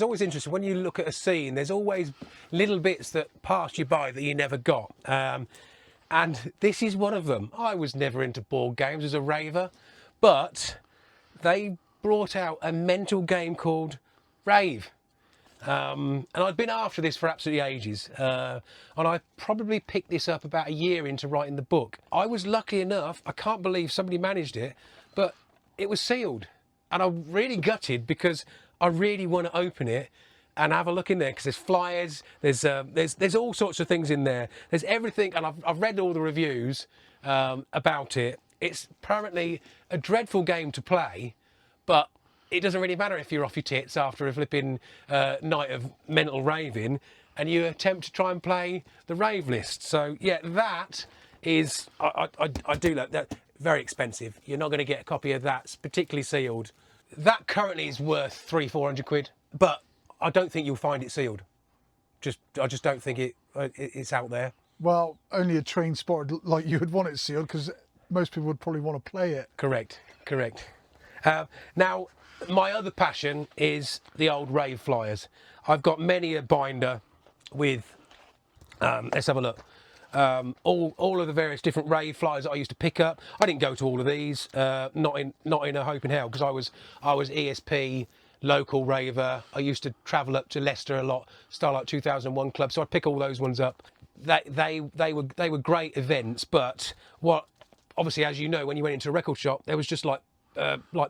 always interesting. When you look at a scene, there's always little bits that pass you by that you never got. And this is one of them. I was never into board games as a raver, but they brought out a mental game called Rave. And I'd been after this for absolutely ages. And I probably picked this up about a year into writing the book. I was lucky enough, I can't believe somebody managed it, but it was sealed. And I'm really gutted, because I really want to open it and have a look in there, because there's flyers, there's all sorts of things in there. There's everything, and I've read all the reviews about it. It's apparently a dreadful game to play, but it doesn't really matter if you're off your tits after a flipping night of mental raving and you attempt to try and play the Rave List. So yeah, that is, I do like that. Very expensive. You're not going to get a copy of that. It's particularly sealed. That currently is worth 300-400 quid, but I don't think you'll find it sealed. I just don't think it's out there. Well, only a trained spotter like you would want it sealed, because most people would probably want to play it. Correct. Now, my other passion is the old rave flyers. I've got many a binder with, let's have a look, all of the various different rave flyers that I used to pick up. I didn't go to all of these, not in a hope in hell, because I was ESP, local raver. I used to travel up to Leicester a lot, Starlight 2001 Club, so I'd pick all those ones up. They were great events, but what, obviously, as you know, when you went into a record shop, there was just like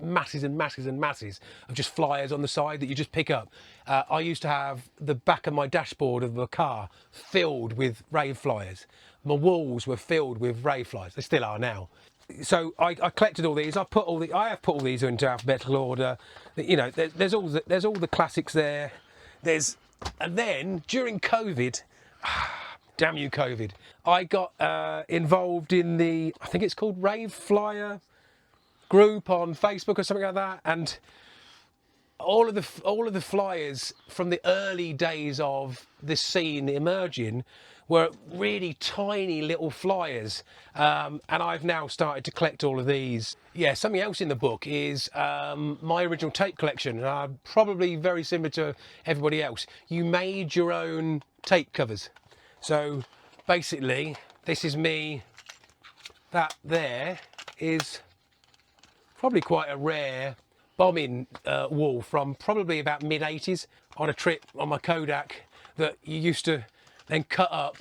masses and masses and masses of just flyers on the side that you just pick up. I used to have the back of my dashboard of the car filled with rave flyers. My walls were filled with rave flyers. They still are now. So I collected all these. I have put all these into alphabetical order. You know, there's all the classics there. And then during COVID, damn you COVID, I got involved in I think it's called Rave Flyer group on Facebook or something like that, and all of the flyers from the early days of this scene emerging were really tiny little flyers, and I've now started to collect all of these. Yeah, something else in the book is my original tape collection. Probably very similar to everybody else. You made your own tape covers. So basically, this is me. That there is probably quite a rare bombing wall from probably about mid-80s on a trip on my Kodak that you used to then cut up,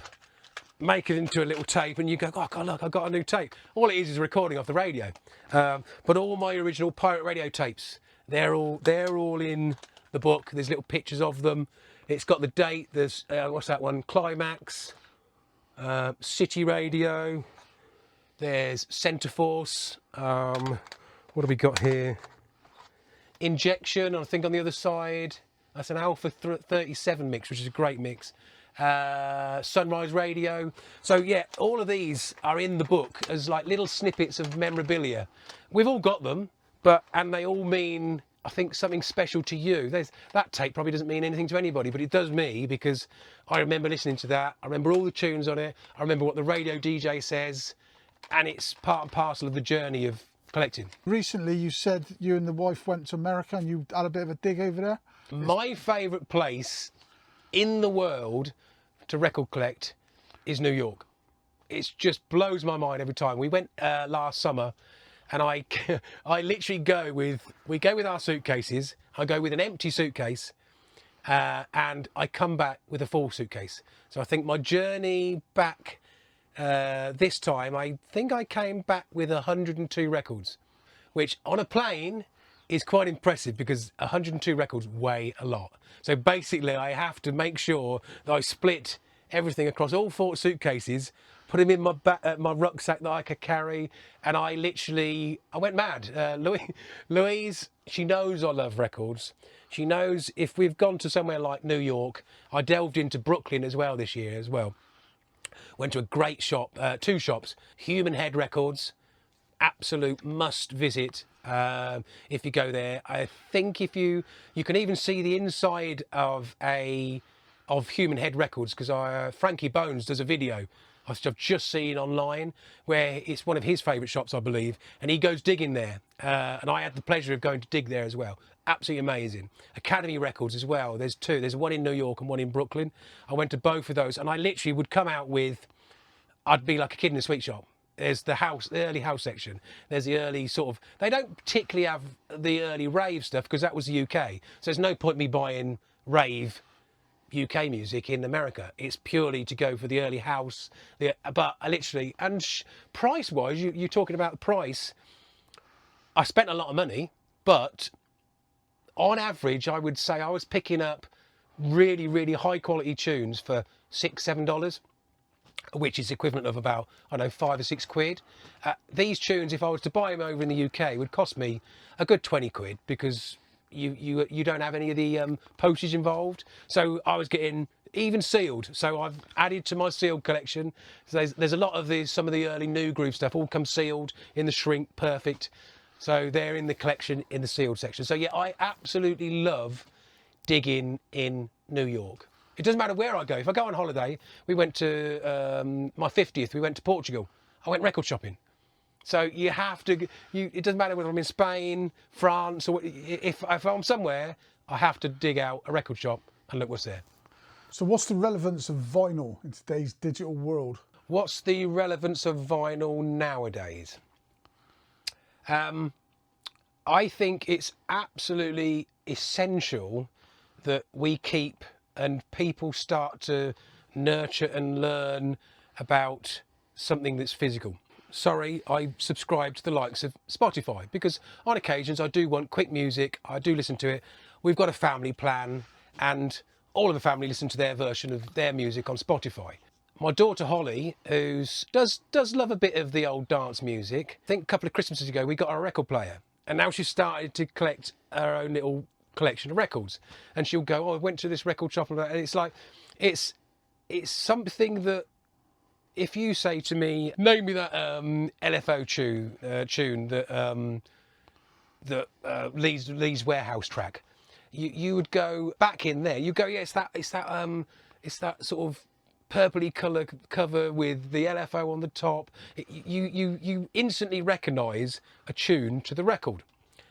make it into a little tape, and you go, oh God, look, I got a new tape. All it is a recording off the radio. But all my original pirate radio tapes, they're all in the book. There's little pictures of them. It's got the date. There's what's that one? Climax, City Radio. There's Centre Force. What have we got here? Injection, I think on the other side. That's an Alpha 37 mix, which is a great mix. Sunrise Radio. So yeah, all of these are in the book as like little snippets of memorabilia. We've all got them, and they all mean, I think, something special to you. That tape probably doesn't mean anything to anybody, but it does me, because I remember listening to that. I remember all the tunes on it. I remember what the radio DJ says, and it's part and parcel of the journey of collecting. Recently, you said you and the wife went to America and you had a bit of a dig over there. My favourite place in the world to record collect is New York. It just blows my mind every time. We went last summer, and I literally we go with our suitcases. I go with an empty suitcase, and I come back with a full suitcase. So I think my journey back this time, I think I came back with 102 records, which on a plane is quite impressive, because 102 records weigh a lot. So basically I have to make sure that I split everything across all 4 suitcases, put them in my rucksack that I could carry, and I went mad. Louise, she knows I love records. She knows if we've gone to somewhere like New York, I delved into Brooklyn as well this year as well. Went to a great shop, 2 shops, Human Head Records, absolute must visit if you go there. I think if you can even see the inside of Human Head Records, because Frankie Bones does a video I've just seen online where it's one of his favourite shops, I believe, and he goes digging there, and I had the pleasure of going to dig there as well. Absolutely amazing. Academy Records as well, there's 2, there's one in New York and one in Brooklyn. I went to both of those, and I literally would come out with, I'd be like a kid in a sweet shop. There's the early house section. There's the early sort of, they don't particularly have the early rave stuff, because that was the UK. So there's no point me buying rave UK music in America. It's purely to go for the early house. But I literally, and price-wise, you're talking about the price. I spent a lot of money, but on average, I would say I was picking up really, really high quality tunes for $6, $7. Which is equivalent of about, I don't know, 5 or 6 quid. These tunes, if I was to buy them over in the UK, would cost me a good 20 quid, because you don't have any of the postage involved. So I was getting even sealed. So I've added to my sealed collection. So there's a lot of some of the early new groove stuff all come sealed in the shrink, perfect. So they're in the collection in the sealed section. So yeah, I absolutely love digging in New York. It doesn't matter where I go. If I go on holiday, we went to my 50th, we went to Portugal. I went record shopping. So you have to, it doesn't matter whether I'm in Spain, France, or if I'm somewhere, I have to dig out a record shop and look what's there. So what's the relevance of vinyl in today's digital world? What's the relevance of vinyl nowadays? I think it's absolutely essential that we keep and people start to nurture and learn about something that's physical. Sorry, I subscribe to the likes of Spotify, because on occasions I do want quick music, I do listen to it. We've got a family plan, and all of the family listen to their version of their music on Spotify. My daughter Holly, who does love a bit of the old dance music, I think a couple of Christmases ago we got her a record player, and now she's started to collect her own little collection of records, and she'll go, oh, I went to this record shop, and it's like, it's something that if you say to me, name me that LFO tune that Lee's Warehouse track, you would go back in there, you go, yeah, it's that sort of purpley colour cover with the LFO on the top. You instantly recognise a tune to the record.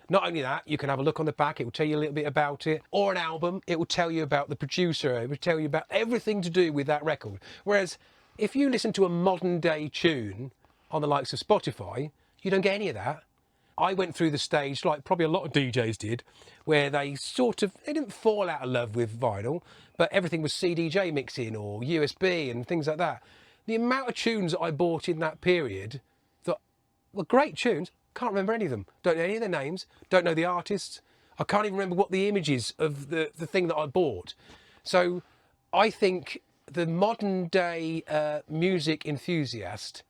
Not only that, you can have a look on the back, it will tell you a little bit about it. Or an album, it will tell you about the producer, it will tell you about everything to do with that record. Whereas if you listen to a modern day tune on the likes of Spotify, you don't get any of that. I went through the stage, like probably a lot of DJs did, where they didn't fall out of love with vinyl, but everything was CDJ mixing or USB and things like that. The amount of tunes that I bought in that period that were great tunes, can't remember any of them. Don't know any of their names, don't know the artists. I can't even remember what the image is of the thing that I bought. So I think the modern day music enthusiast,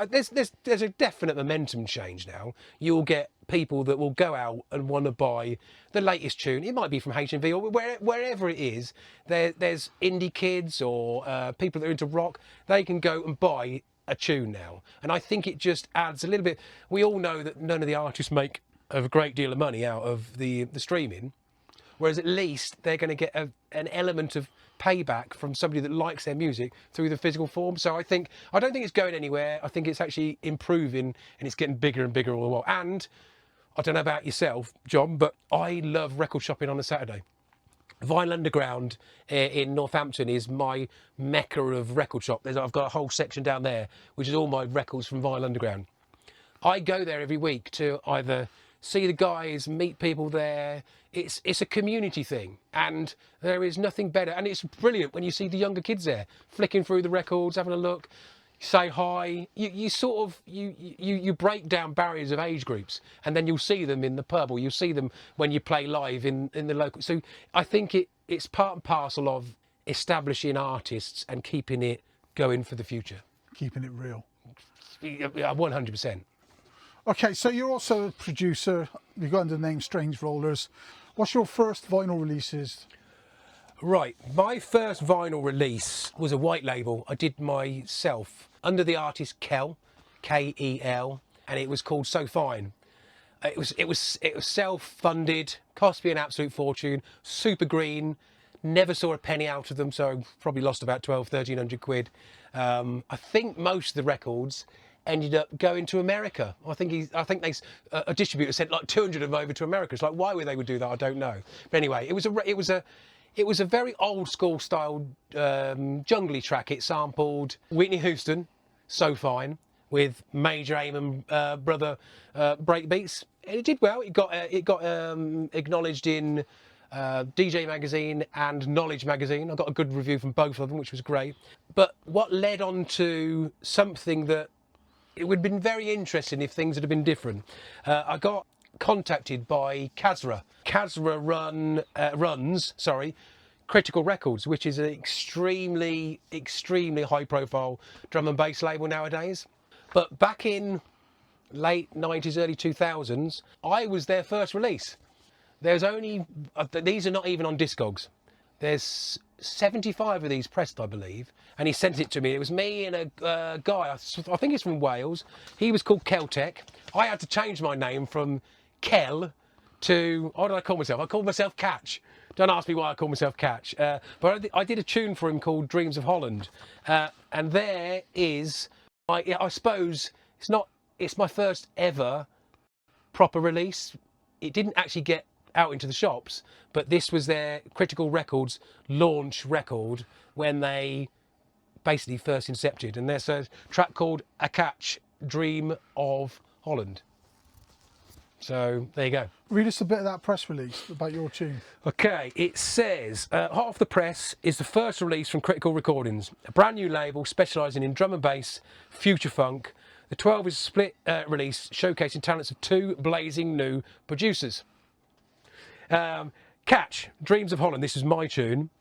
there's a definite momentum change now. You'll get people that will go out and want to buy the latest tune. It might be from HMV or wherever it is. There's indie kids or people that are into rock. They can go and buy a tune now, and I think it just adds a little bit. We all know that none of the artists make a great deal of money out of the streaming, whereas at least they're going to get an element of payback from somebody that likes their music through the physical form. So I don't think it's going anywhere. I think it's actually improving, and it's getting bigger and bigger all the while. And I don't know about yourself, John, but I love record shopping on a Saturday. Vinyl Underground in Northampton is my mecca of record shop. I've got a whole section down there, which is all my records from Vinyl Underground. I go there every week to either see the guys, meet people there. It's a community thing, and there is nothing better. And it's brilliant when you see the younger kids there, flicking through the records, having a look, say hi. You sort of you break down barriers of age groups, and then you'll see them in the pub, or you'll see them when you play live in the local. So I think it's part and parcel of establishing artists and keeping it going for the future. Keeping it real. 100%. Okay, so you're also a producer. You go under the name Strange Rollers. What's your first vinyl releases? Right, my first vinyl release was a white label. I did myself under the artist Kel, K-E-L, and it was called So Fine. It was self-funded, cost me an absolute fortune, super green, never saw a penny out of them, so probably lost about 1,200-1,300 quid. I think most of the records ended up going to America. I think a distributor sent like 200 of them over to America. It's like, why would they do that? I don't know. But anyway, it was a very old school style jungly track. It sampled Whitney Houston, So Fine, with Major Aim and brother breakbeats. And it did well. It got acknowledged in DJ Magazine and Knowledge Magazine. I got a good review from both of them, which was great. But what led on to something that it would have been very interesting if things had been different. I got contacted by Kazra. Kazra runs Critical Records, which is an extremely high profile drum and bass label nowadays. But back in late 90s, early 2000s, I was their first release. There's only, these are not even on Discogs. There's 75 of these pressed, I believe, and he sent it to me. It was me and a guy, I think he's from Wales. He was called Keltec. I had to change my name from Kel to, what did I call myself? I called myself Catch. Don't ask me why I call myself Catch. But I did a tune for him called Dreams of Holland. And there is, I suppose, it's my first ever proper release. It didn't actually get out into the shops, but this was their Critical Records launch record when they basically first incepted. And there's a track called A Catch, Dream of Holland. So there you go. Read us a bit of that press release about your tune. Okay, it says, Hot Off the Press is the first release from Critical Recordings, a brand new label specialising in drum and bass, future funk. The 12 is a split release showcasing talents of two blazing new producers. Catch, Dreams of Holland, this is my tune.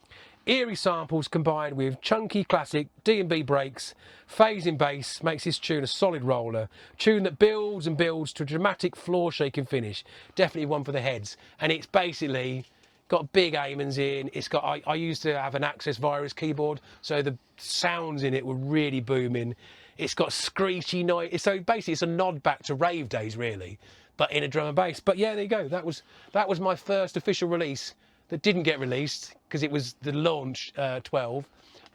Eerie samples combined with chunky classic D&B breaks, phasing bass makes this tune a solid roller. Tune that builds and builds to a dramatic floor-shaking finish. Definitely one for the heads. And it's basically got big amens in. It's got, I used to have an Access Virus keyboard, so the sounds in it were really booming. It's got screechy noise. So basically it's a nod back to rave days, really, but in a drum and bass. But yeah, there you go. That was my first official release that didn't get released because it was the launch 12.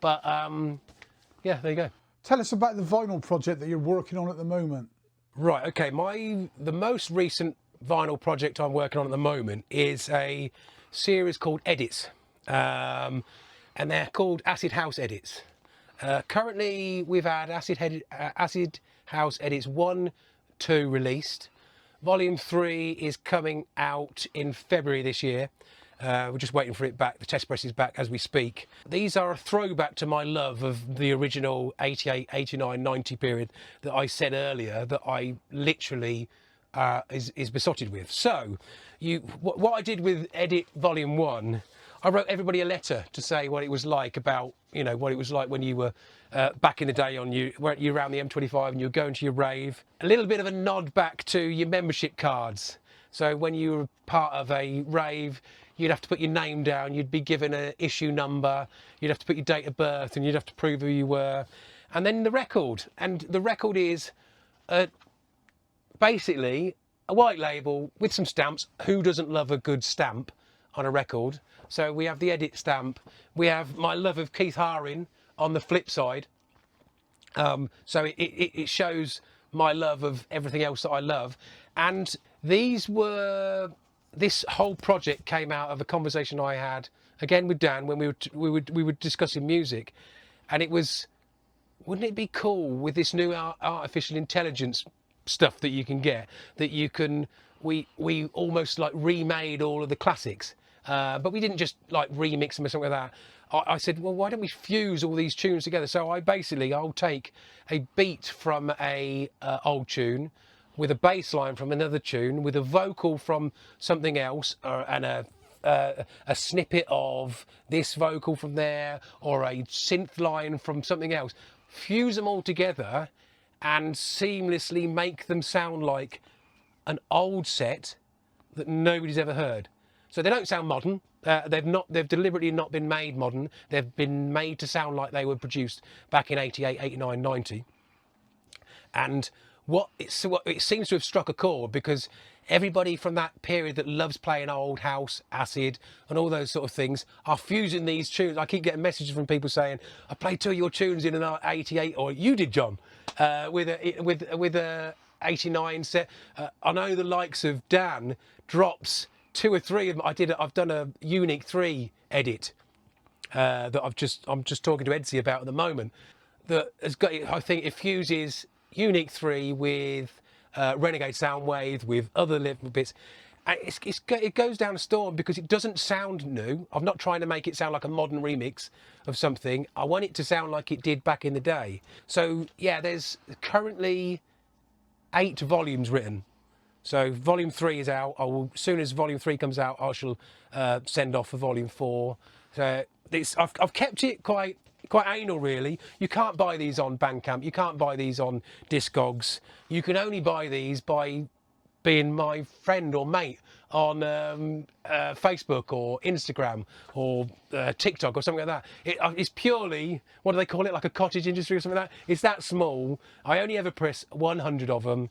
But yeah, there you go. Tell us about the vinyl project that you're working on at the moment. Right, okay. The most recent vinyl project I'm working on at the moment is a series called Edits. And they're called Acid House Edits. Currently, we've had Acid House Edits 1, 2 released. Volume 3 is coming out in February this year. We're just waiting for it back. The test press is back as we speak. These are a throwback to my love of the original 88, 89, 90 period that I said earlier that I literally is besotted with. So, what I did with Edit Volume 1, I wrote everybody a letter to say what it was like about, you know, what it was like when you were back in the day on you were around the M25 and you were going to your rave. A little bit of a nod back to your membership cards. So when you were part of a rave, you'd have to put your name down, you'd be given an issue number, you'd have to put your date of birth, and you'd have to prove who you were. And then the record. And the record is basically a white label with some stamps. Who doesn't love a good stamp on a record? So we have the edit stamp. We have my love of Keith Haring on the flip side. So it shows my love of everything else that I love. And this whole project came out of a conversation I had again with Dan when we were discussing music, and it was, wouldn't it be cool with this new artificial intelligence stuff that you can get, that you can, we almost like remade all of the classics, but we didn't just like remix them or something like that. I said, well, why don't we fuse all these tunes together? So I'll take a beat from a old tune, with a bass line from another tune, with a vocal from something else, and a snippet of this vocal from there, or a synth line from something else. Fuse them all together and seamlessly make them sound like an old set that nobody's ever heard. So they don't sound modern. They've deliberately not been made modern. They've been made to sound like they were produced back in 88, 89, 90. And what it seems to have struck a chord, because everybody from that period that loves playing old house, acid, and all those sort of things are fusing these tunes. I keep getting messages from people saying, I played 2 of your tunes in an 88, or you did, John, with a 89 set. I know the likes of Dan drops 2 or 3 of them. I've done a Unique 3 edit that I'm just talking to Edsy about at the moment. That has got, I think it fuses Unique 3 with Renegade Soundwave, with other little bits. And it goes down a storm because it doesn't sound new. I'm not trying to make it sound like a modern remix of something. I want it to sound like it did back in the day. So yeah, there's currently 8 volumes written. So volume 3 is out. As soon as volume 3 comes out, I shall send off for volume 4. So I've kept it quite anal, really. You can't buy these on Bandcamp. You can't buy these on Discogs. You can only buy these by being my friend or mate on Facebook or Instagram or TikTok or something like that. It's purely, what do they call it, like a cottage industry or something like that? It's that small. I only ever press 100 of them.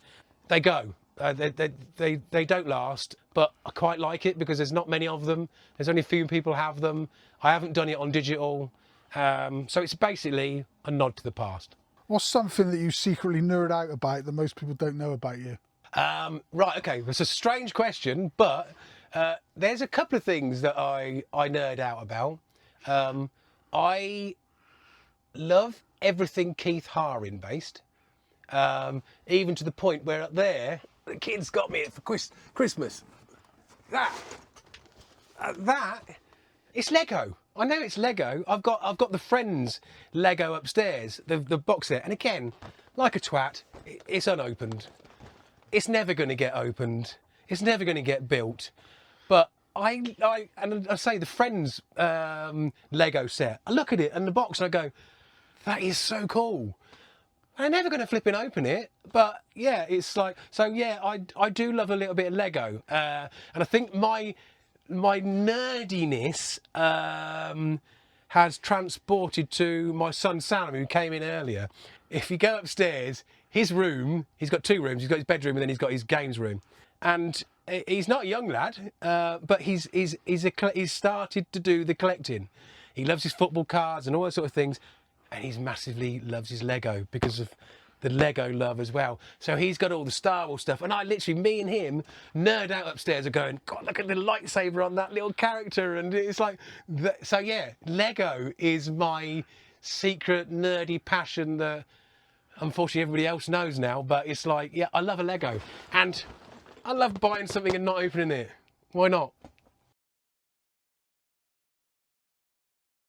They go. They don't last, but I quite like it because there's not many of them. There's only a few people have them. I haven't done it on digital. So it's basically a nod to the past. What's something that you secretly nerd out about that most people don't know about you? Right, okay, it's a strange question, but there's a couple of things that I nerd out about. I love everything Keith Haring based, even to the point where up there, the kids got me it for Christmas. That, it's Lego. I know it's Lego. I've got the Friends Lego upstairs, the box set, and again, like a twat, it's unopened. It's never going to get opened. It's never going to get built. But I say the Friends Lego set. I look at it and the box and I go, that is so cool. I'm never going to flip and open it, but yeah, it's like, so yeah, I do love a little bit of Lego, and I think my nerdiness has transported to my son Sam, who came in earlier. If you go upstairs, his room, he's got 2 rooms. He's got his bedroom and then he's got his games room. And he's not a young lad, but he's started to do the collecting. He loves his football cards and all those sort of things, and he's massively loves his Lego because of the Lego love as well. So he's got all the Star Wars stuff, and I literally, me and him, nerd out upstairs, are going, God, look at the lightsaber on that little character, and it's like, so yeah, Lego is my secret nerdy passion that unfortunately everybody else knows now, but it's like, yeah, I love a Lego, and I love buying something and not opening it. Why not?